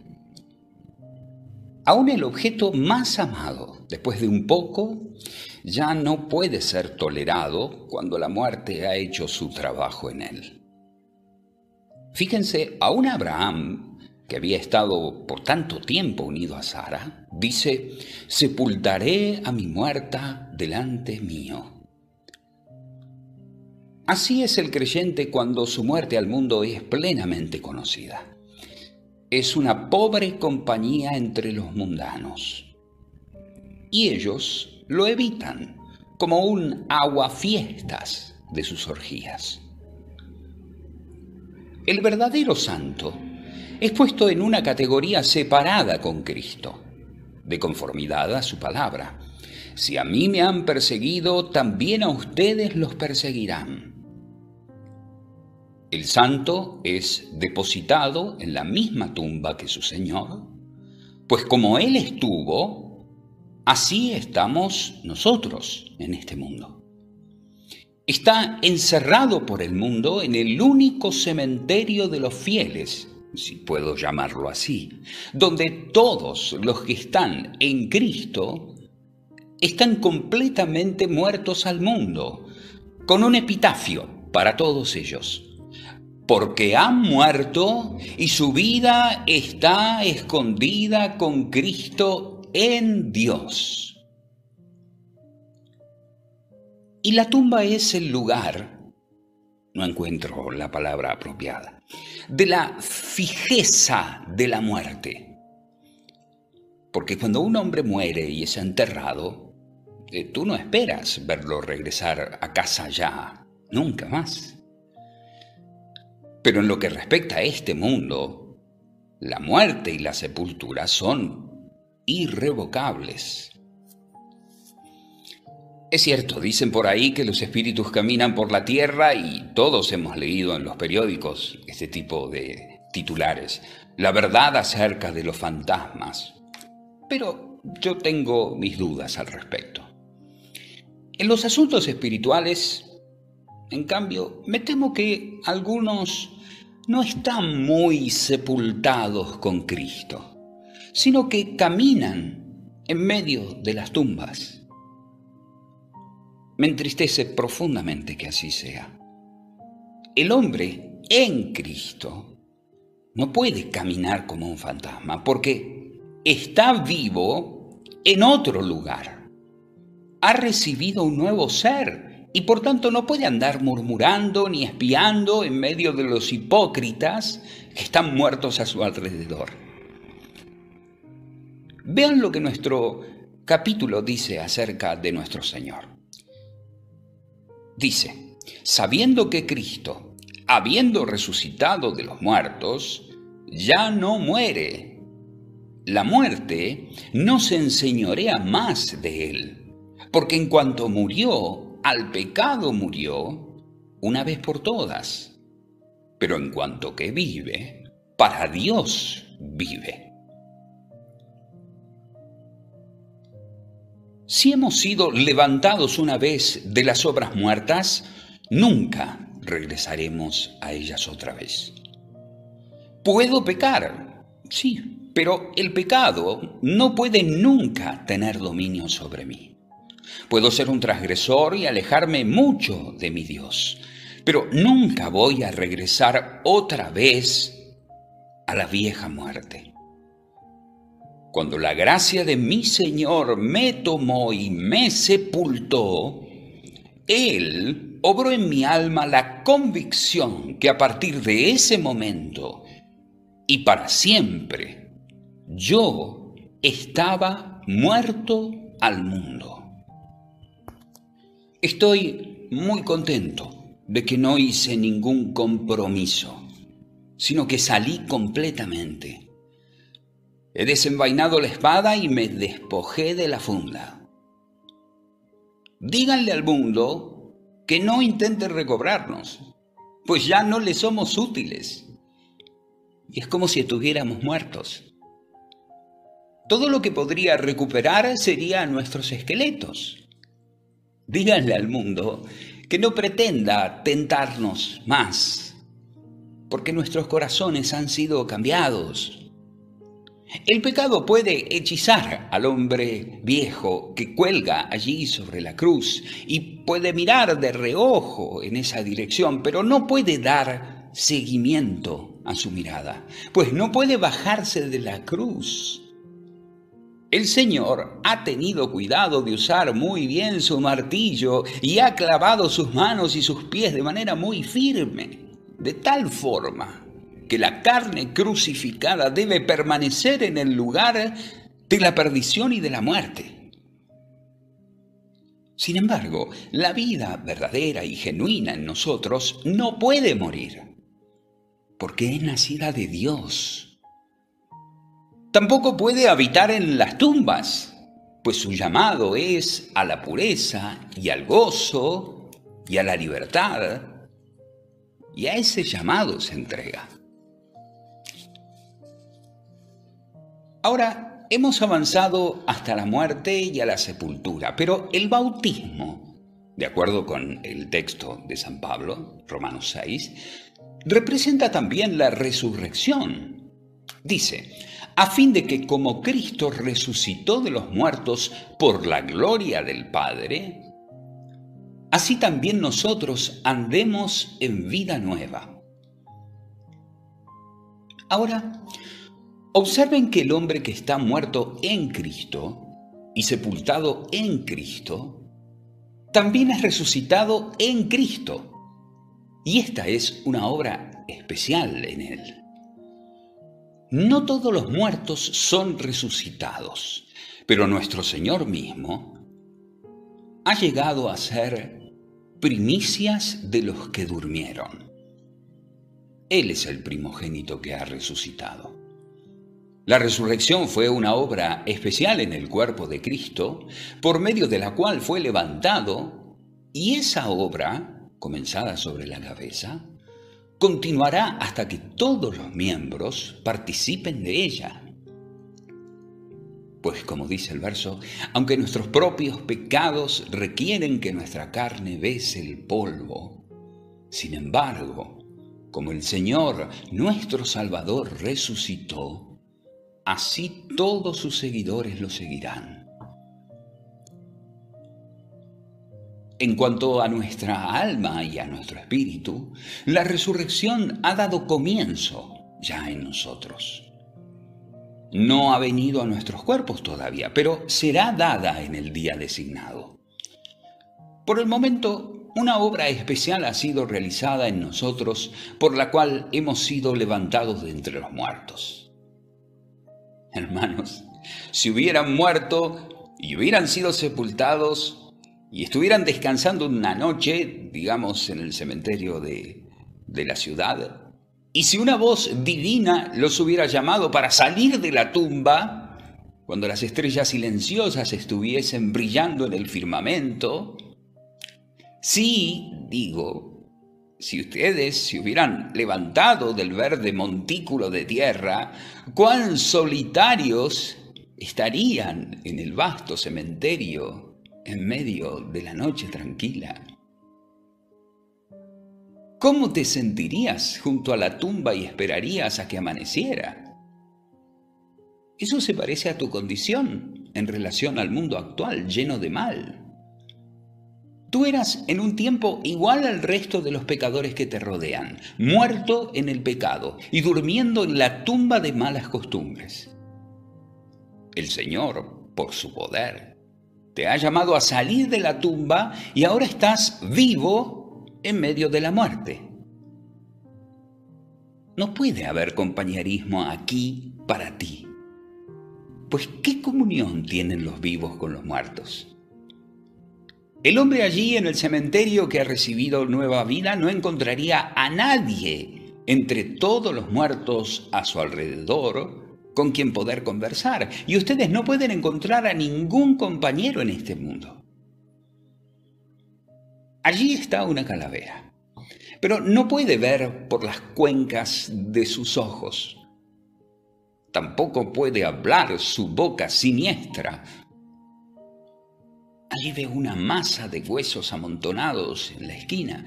Aún el objeto más amado, después de un poco, ya no puede ser tolerado cuando la muerte ha hecho su trabajo en él. Fíjense, aún Abraham, que había estado por tanto tiempo unido a Sara, dice, sepultaré a mi muerta delante mío. Así es el creyente cuando su muerte al mundo es plenamente conocida. Es una pobre compañía entre los mundanos. Y ellos lo evitan como un aguafiestas de sus orgías. El verdadero santo es puesto en una categoría separada con Cristo, de conformidad a su palabra. Si a mí me han perseguido, también a ustedes los perseguirán. El santo es depositado en la misma tumba que su Señor, pues como Él estuvo, así estamos nosotros en este mundo. Está encerrado por el mundo en el único cementerio de los fieles, si puedo llamarlo así, donde todos los que están en Cristo están completamente muertos al mundo, con un epitafio para todos ellos. Porque han muerto y su vida está escondida con Cristo en Dios. Y la tumba es el lugar, no encuentro la palabra apropiada, de la fijeza de la muerte. Porque cuando un hombre muere y es enterrado, tú no esperas verlo regresar a casa ya, nunca más. Pero en lo que respecta a este mundo, la muerte y la sepultura son irrevocables. Es cierto, dicen por ahí que los espíritus caminan por la tierra y todos hemos leído en los periódicos este tipo de titulares, la verdad acerca de los fantasmas. Pero yo tengo mis dudas al respecto. En los asuntos espirituales, en cambio, me temo que algunos no están muy sepultados con Cristo, sino que caminan en medio de las tumbas. Me entristece profundamente que así sea. El hombre en Cristo no puede caminar como un fantasma porque está vivo en otro lugar. Ha recibido un nuevo ser y por tanto no puede andar murmurando ni espiando en medio de los hipócritas que están muertos a su alrededor. Vean lo que nuestro capítulo dice acerca de nuestro Señor. Dice, sabiendo que Cristo, habiendo resucitado de los muertos, ya no muere. La muerte no se enseñorea más de él, porque en cuanto murió, al pecado murió una vez por todas, pero en cuanto que vive, para Dios vive. Si hemos sido levantados una vez de las obras muertas, nunca regresaremos a ellas otra vez. ¿Puedo pecar? Sí, pero el pecado no puede nunca tener dominio sobre mí. Puedo ser un transgresor y alejarme mucho de mi Dios, pero nunca voy a regresar otra vez a la vieja muerte. Cuando la gracia de mi Señor me tomó y me sepultó, Él obró en mi alma la convicción que a partir de ese momento y para siempre, yo estaba muerto al mundo. Estoy muy contento de que no hice ningún compromiso, sino que salí completamente. He desenvainado la espada y me despojé de la funda. Díganle al mundo que no intente recobrarnos, pues ya no le somos útiles. Y es como si estuviéramos muertos. Todo lo que podría recuperar serían nuestros esqueletos. Díganle al mundo que no pretenda tentarnos más, porque nuestros corazones han sido cambiados. El pecado puede hechizar al hombre viejo que cuelga allí sobre la cruz y puede mirar de reojo en esa dirección, pero no puede dar seguimiento a su mirada, pues no puede bajarse de la cruz. El Señor ha tenido cuidado de usar muy bien su martillo y ha clavado sus manos y sus pies de manera muy firme, de tal forma que la carne crucificada debe permanecer en el lugar de la perdición y de la muerte. Sin embargo, la vida verdadera y genuina en nosotros no puede morir, porque es nacida de Dios. Tampoco puede habitar en las tumbas, pues su llamado es a la pureza y al gozo y a la libertad, y a ese llamado se entrega. Ahora, hemos avanzado hasta la muerte y a la sepultura, pero el bautismo, de acuerdo con el texto de San Pablo, Romanos 6, representa también la resurrección. Dice, a fin de que como Cristo resucitó de los muertos por la gloria del Padre, así también nosotros andemos en vida nueva. Ahora, observen que el hombre que está muerto en Cristo y sepultado en Cristo, también es resucitado en Cristo. Y esta es una obra especial en él. No todos los muertos son resucitados, pero nuestro Señor mismo ha llegado a ser primicias de los que durmieron. Él es el primogénito que ha resucitado. La resurrección fue una obra especial en el cuerpo de Cristo, por medio de la cual fue levantado, y esa obra, comenzada sobre la cabeza, continuará hasta que todos los miembros participen de ella. Pues como dice el verso, aunque nuestros propios pecados requieren que nuestra carne bese el polvo, sin embargo, como el Señor, nuestro Salvador, resucitó, así todos sus seguidores lo seguirán. En cuanto a nuestra alma y a nuestro espíritu, la resurrección ha dado comienzo ya en nosotros. No ha venido a nuestros cuerpos todavía, pero será dada en el día designado. Por el momento, una obra especial ha sido realizada en nosotros, por la cual hemos sido levantados de entre los muertos. Hermanos, si hubieran muerto y hubieran sido sepultados y estuvieran descansando una noche, digamos, en el cementerio de la ciudad, y si una voz divina los hubiera llamado para salir de la tumba, cuando las estrellas silenciosas estuviesen brillando en el firmamento, sí, digo, si ustedes se hubieran levantado del verde montículo de tierra, cuán solitarios estarían en el vasto cementerio en medio de la noche tranquila. ¿Cómo te sentirías junto a la tumba y esperarías a que amaneciera? Eso se parece a tu condición en relación al mundo actual, lleno de mal. Tú eras en un tiempo igual al resto de los pecadores que te rodean, muerto en el pecado y durmiendo en la tumba de malas costumbres. El Señor, por su poder, te ha llamado a salir de la tumba y ahora estás vivo en medio de la muerte. No puede haber compañerismo aquí para ti. Pues, ¿qué comunión tienen los vivos con los muertos? El hombre allí en el cementerio que ha recibido nueva vida no encontraría a nadie entre todos los muertos a su alrededor con quien poder conversar. Y ustedes no pueden encontrar a ningún compañero en este mundo. Allí está una calavera, pero no puede ver por las cuencas de sus ojos. Tampoco puede hablar su boca siniestra. Allí ve una masa de huesos amontonados en la esquina.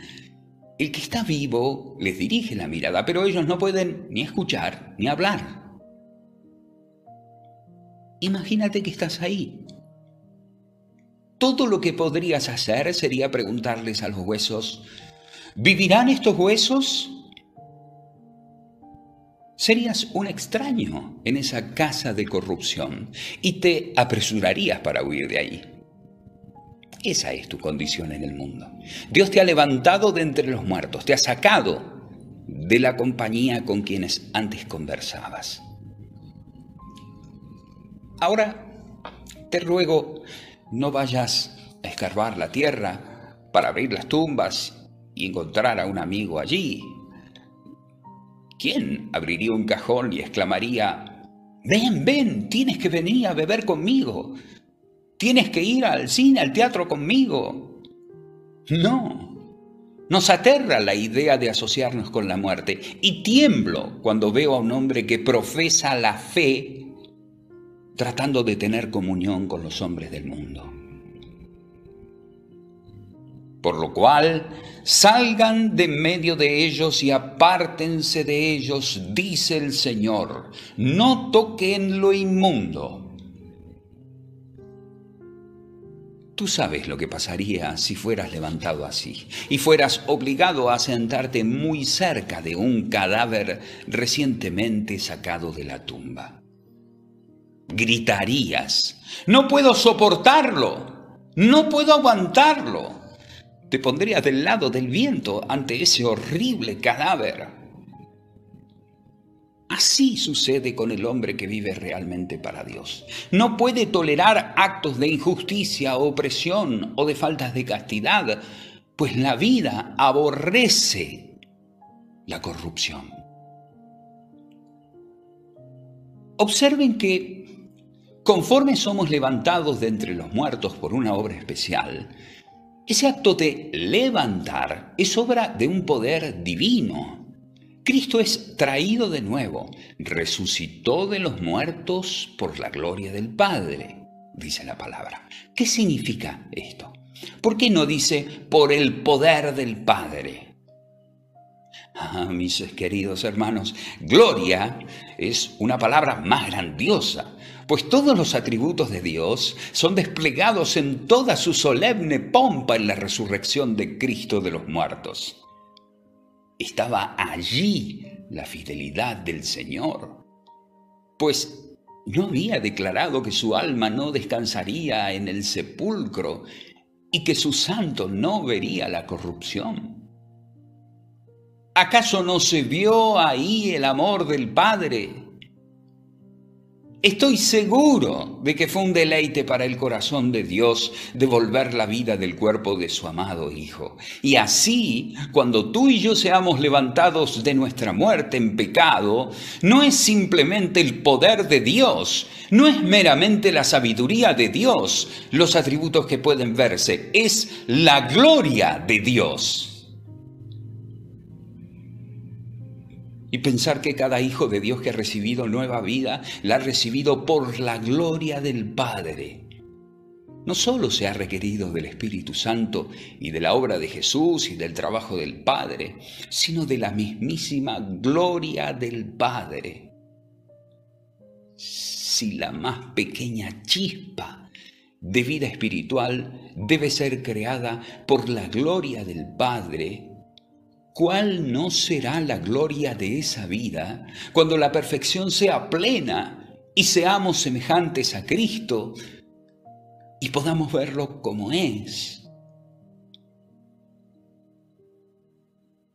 El que está vivo les dirige la mirada, pero ellos no pueden ni escuchar ni hablar. Imagínate que estás ahí. Todo lo que podrías hacer sería preguntarles a los huesos, ¿vivirán estos huesos? Serías un extraño en esa casa de corrupción y te apresurarías para huir de ahí. Esa es tu condición en el mundo. Dios te ha levantado de entre los muertos, te ha sacado de la compañía con quienes antes conversabas. Ahora te ruego, no vayas a escarbar la tierra para abrir las tumbas y encontrar a un amigo allí. ¿Quién abriría un cajón y exclamaría, ven, ven, tienes que venir a beber conmigo? ¿Tienes que ir al cine, al teatro conmigo? No. Nos aterra la idea de asociarnos con la muerte y tiemblo cuando veo a un hombre que profesa la fe tratando de tener comunión con los hombres del mundo. Por lo cual, salgan de medio de ellos y apártense de ellos, dice el Señor, no toquen lo inmundo. Tú sabes lo que pasaría si fueras levantado así y fueras obligado a sentarte muy cerca de un cadáver recientemente sacado de la tumba. Gritarías, no puedo soportarlo, no puedo aguantarlo. Te pondrías del lado del viento ante ese horrible cadáver. Así sucede con el hombre que vive realmente para Dios. No puede tolerar actos de injusticia, opresión o de faltas de castidad, pues la vida aborrece la corrupción. Observen que conforme somos levantados de entre los muertos por una obra especial, ese acto de levantar es obra de un poder divino. Cristo es traído de nuevo, resucitó de los muertos por la gloria del Padre, dice la palabra. ¿Qué significa esto? ¿Por qué no dice por el poder del Padre? Mis queridos hermanos, gloria es una palabra más grandiosa, pues todos los atributos de Dios son desplegados en toda su solemne pompa en la resurrección de Cristo de los muertos. Estaba allí la fidelidad del Señor, pues no había declarado que su alma no descansaría en el sepulcro y que su santo no vería la corrupción. ¿Acaso no se vio ahí el amor del Padre? Estoy seguro de que fue un deleite para el corazón de Dios devolver la vida del cuerpo de su amado Hijo. Y así, cuando tú y yo seamos levantados de nuestra muerte en pecado, no es simplemente el poder de Dios, no es meramente la sabiduría de Dios, los atributos que pueden verse, es la gloria de Dios. Y pensar que cada hijo de Dios que ha recibido nueva vida, la ha recibido por la gloria del Padre. No solo se ha requerido del Espíritu Santo y de la obra de Jesús y del trabajo del Padre, sino de la mismísima gloria del Padre. Si la más pequeña chispa de vida espiritual debe ser creada por la gloria del Padre, ¿cuál no será la gloria de esa vida cuando la perfección sea plena y seamos semejantes a Cristo y podamos verlo como es?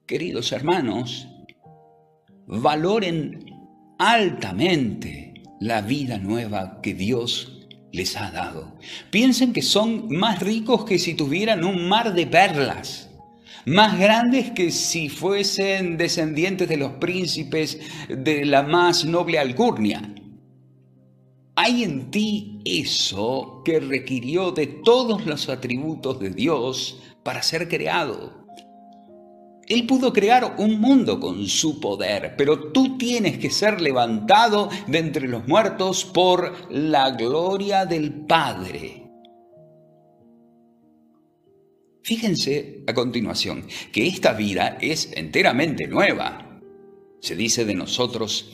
Queridos hermanos, valoren altamente la vida nueva que Dios les ha dado. Piensen que son más ricos que si tuvieran un mar de perlas, más grandes que si fuesen descendientes de los príncipes de la más noble alcurnia. Hay en ti eso que requirió de todos los atributos de Dios para ser creado. Él pudo crear un mundo con su poder, pero tú tienes que ser levantado de entre los muertos por la gloria del Padre. Fíjense a continuación que esta vida es enteramente nueva. Se dice de nosotros,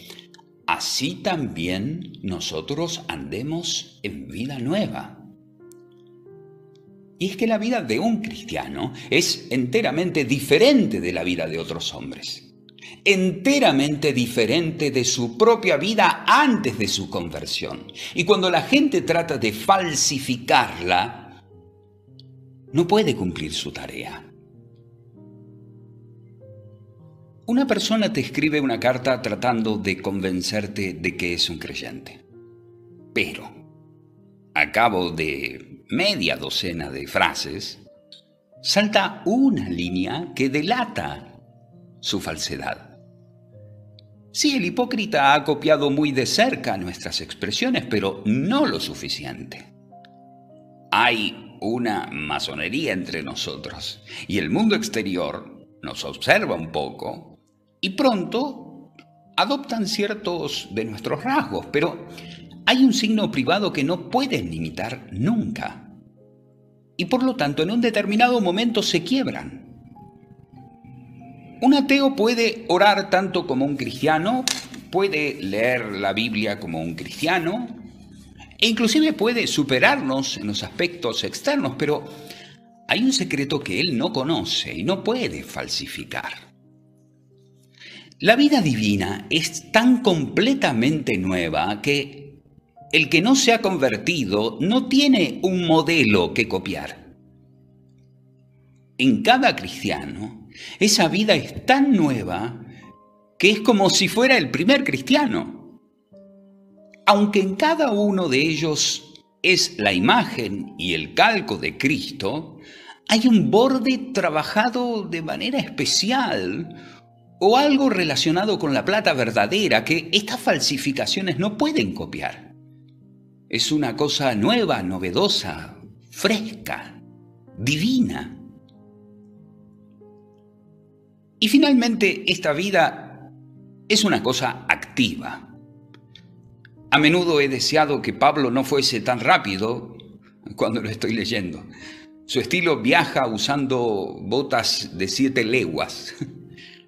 así también nosotros andemos en vida nueva. Y es que la vida de un cristiano es enteramente diferente de la vida de otros hombres. Enteramente diferente de su propia vida antes de su conversión. Y cuando la gente trata de falsificarla, no puede cumplir su tarea. Una persona te escribe una carta tratando de convencerte de que es un creyente. Pero, a cabo de media docena de frases, salta una línea que delata su falsedad. Sí, el hipócrita ha copiado muy de cerca nuestras expresiones, pero no lo suficiente. hay una masonería entre nosotros y el mundo exterior nos observa un poco y pronto adoptan ciertos de nuestros rasgos, pero hay un signo privado que no pueden imitar nunca. Y por lo tanto, en un determinado momento se quiebran. Un ateo puede orar tanto como un cristiano, puede leer la Biblia como un cristiano, e inclusive puede superarnos en los aspectos externos, pero hay un secreto que él no conoce y no puede falsificar. La vida divina es tan completamente nueva que el que no se ha convertido no tiene un modelo que copiar. En cada cristiano, esa vida es tan nueva que es como si fuera el primer cristiano. Aunque en cada uno de ellos es la imagen y el calco de Cristo, hay un borde trabajado de manera especial o algo relacionado con la plata verdadera que estas falsificaciones no pueden copiar. Es una cosa nueva, novedosa, fresca, divina. Y finalmente, esta vida es una cosa activa. A menudo he deseado que Pablo no fuese tan rápido cuando lo estoy leyendo. Su estilo viaja usando botas de 7 leguas.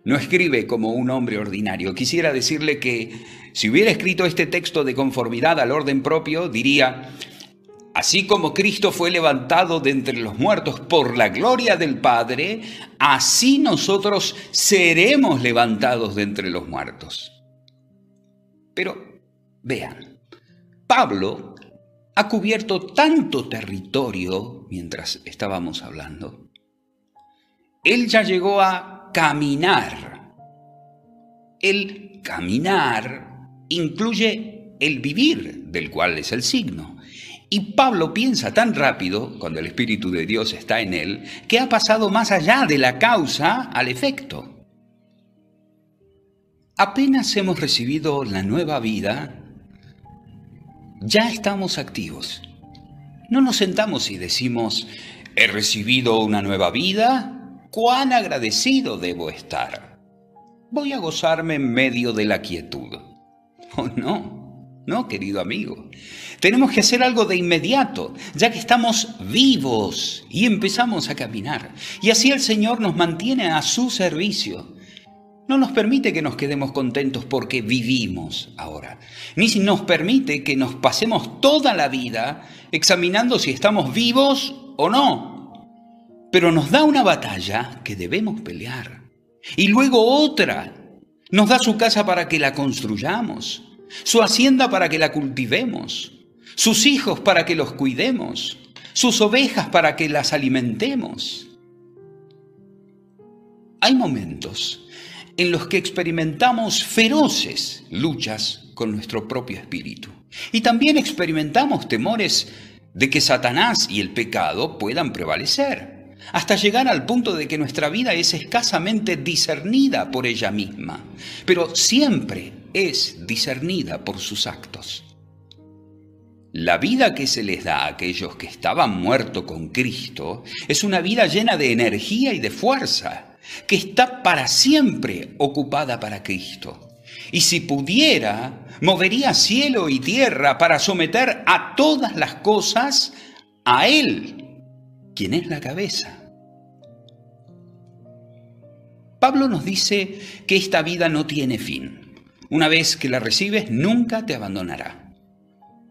No escribe como un hombre ordinario. Quisiera decirle que si hubiera escrito este texto de conformidad al orden propio, diría: así como Cristo fue levantado de entre los muertos por la gloria del Padre, así nosotros seremos levantados de entre los muertos. Pero vean, Pablo ha cubierto tanto territorio mientras estábamos hablando. Él ya llegó a caminar. El caminar incluye el vivir, del cual es el signo. Y Pablo piensa tan rápido, cuando el Espíritu de Dios está en él, que ha pasado más allá de la causa al efecto. Apenas hemos recibido la nueva vida, ya estamos activos. No nos sentamos y decimos: he recibido una nueva vida, cuán agradecido debo estar. Voy a gozarme en medio de la quietud. Oh, no, querido amigo. Tenemos que hacer algo de inmediato, ya que estamos vivos y empezamos a caminar. Y así el Señor nos mantiene a su servicio. No nos permite que nos quedemos contentos porque vivimos ahora, ni si nos permite que nos pasemos toda la vida examinando si estamos vivos o no. Pero nos da una batalla que debemos pelear. Y luego otra. Nos da su casa para que la construyamos, su hacienda para que la cultivemos, sus hijos para que los cuidemos, sus ovejas para que las alimentemos. Hay momentos en los que experimentamos feroces luchas con nuestro propio espíritu. Y también experimentamos temores de que Satanás y el pecado puedan prevalecer, hasta llegar al punto de que nuestra vida es escasamente discernida por ella misma, pero siempre es discernida por sus actos. La vida que se les da a aquellos que estaban muertos con Cristo es una vida llena de energía y de fuerza, que está para siempre ocupada para Cristo. Y si pudiera, movería cielo y tierra para someter a todas las cosas a Él, quien es la cabeza. Pablo nos dice que esta vida no tiene fin. Una vez que la recibes, nunca te abandonará.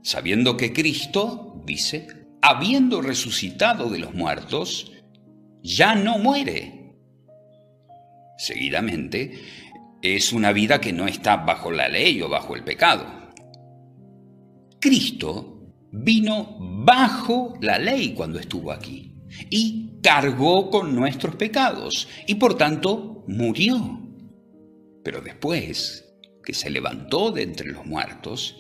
Sabiendo que Cristo, dice, habiendo resucitado de los muertos, ya no muere. Seguidamente, es una vida que no está bajo la ley o bajo el pecado. Cristo vino bajo la ley cuando estuvo aquí y cargó con nuestros pecados y por tanto murió. Pero después que se levantó de entre los muertos,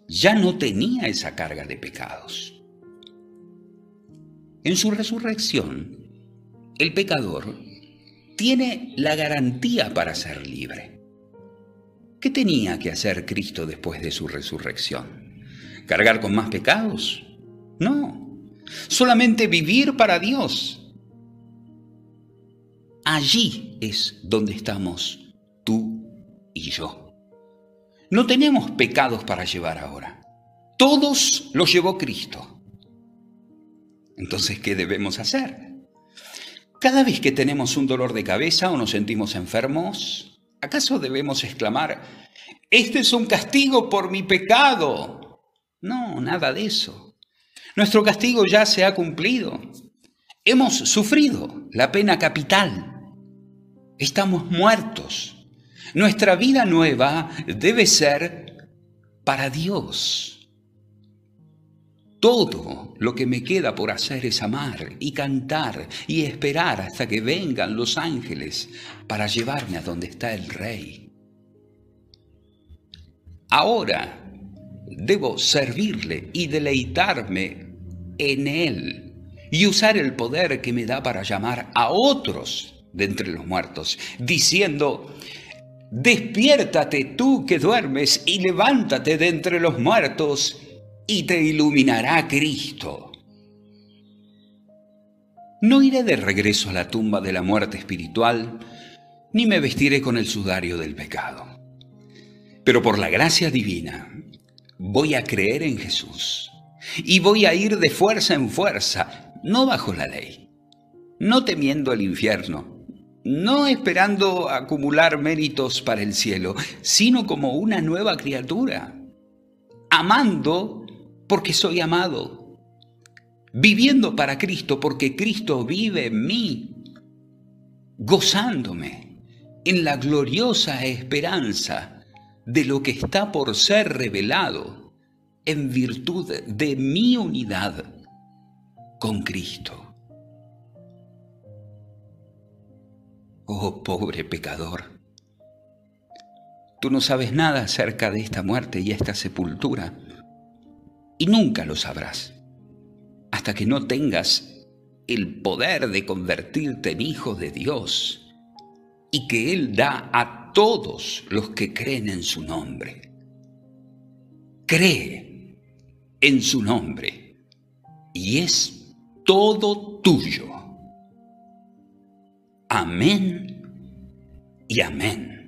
ya no tenía esa carga de pecados. En su resurrección, el pecador tiene la garantía para ser libre. ¿Qué tenía que hacer Cristo después de su resurrección? ¿Cargar con más pecados? No. solamente vivir para Dios. Allí es donde estamos tú y yo. No tenemos pecados para llevar ahora. Todos los llevó Cristo. Entonces, ¿qué debemos hacer? Cada vez que tenemos un dolor de cabeza o nos sentimos enfermos, ¿acaso debemos exclamar, este es un castigo por mi pecado? No, nada de eso. Nuestro castigo ya se ha cumplido. Hemos sufrido la pena capital. Estamos muertos. Nuestra vida nueva debe ser para Dios. Todo lo que me queda por hacer es amar y cantar y esperar hasta que vengan los ángeles para llevarme a donde está el Rey. Ahora debo servirle y deleitarme en Él y usar el poder que me da para llamar a otros de entre los muertos, diciendo, despiértate tú que duermes y levántate de entre los muertos y te iluminará Cristo. No iré de regreso a la tumba de la muerte espiritual, ni me vestiré con el sudario del pecado. Pero por la gracia divina, voy a creer en Jesús y voy a ir de fuerza en fuerza, no bajo la ley, no temiendo el infierno, no esperando acumular méritos para el cielo, sino como una nueva criatura, amando porque soy amado, viviendo para Cristo porque Cristo vive en mí, gozándome en la gloriosa esperanza de lo que está por ser revelado en virtud de mi unidad con Cristo. Oh, pobre pecador, tú no sabes nada acerca de esta muerte y esta sepultura, y nunca lo sabrás hasta que no tengas el poder de convertirte en hijo de Dios y que Él da a todos los que creen en su nombre. Cree en su nombre y es todo tuyo. Amén y amén.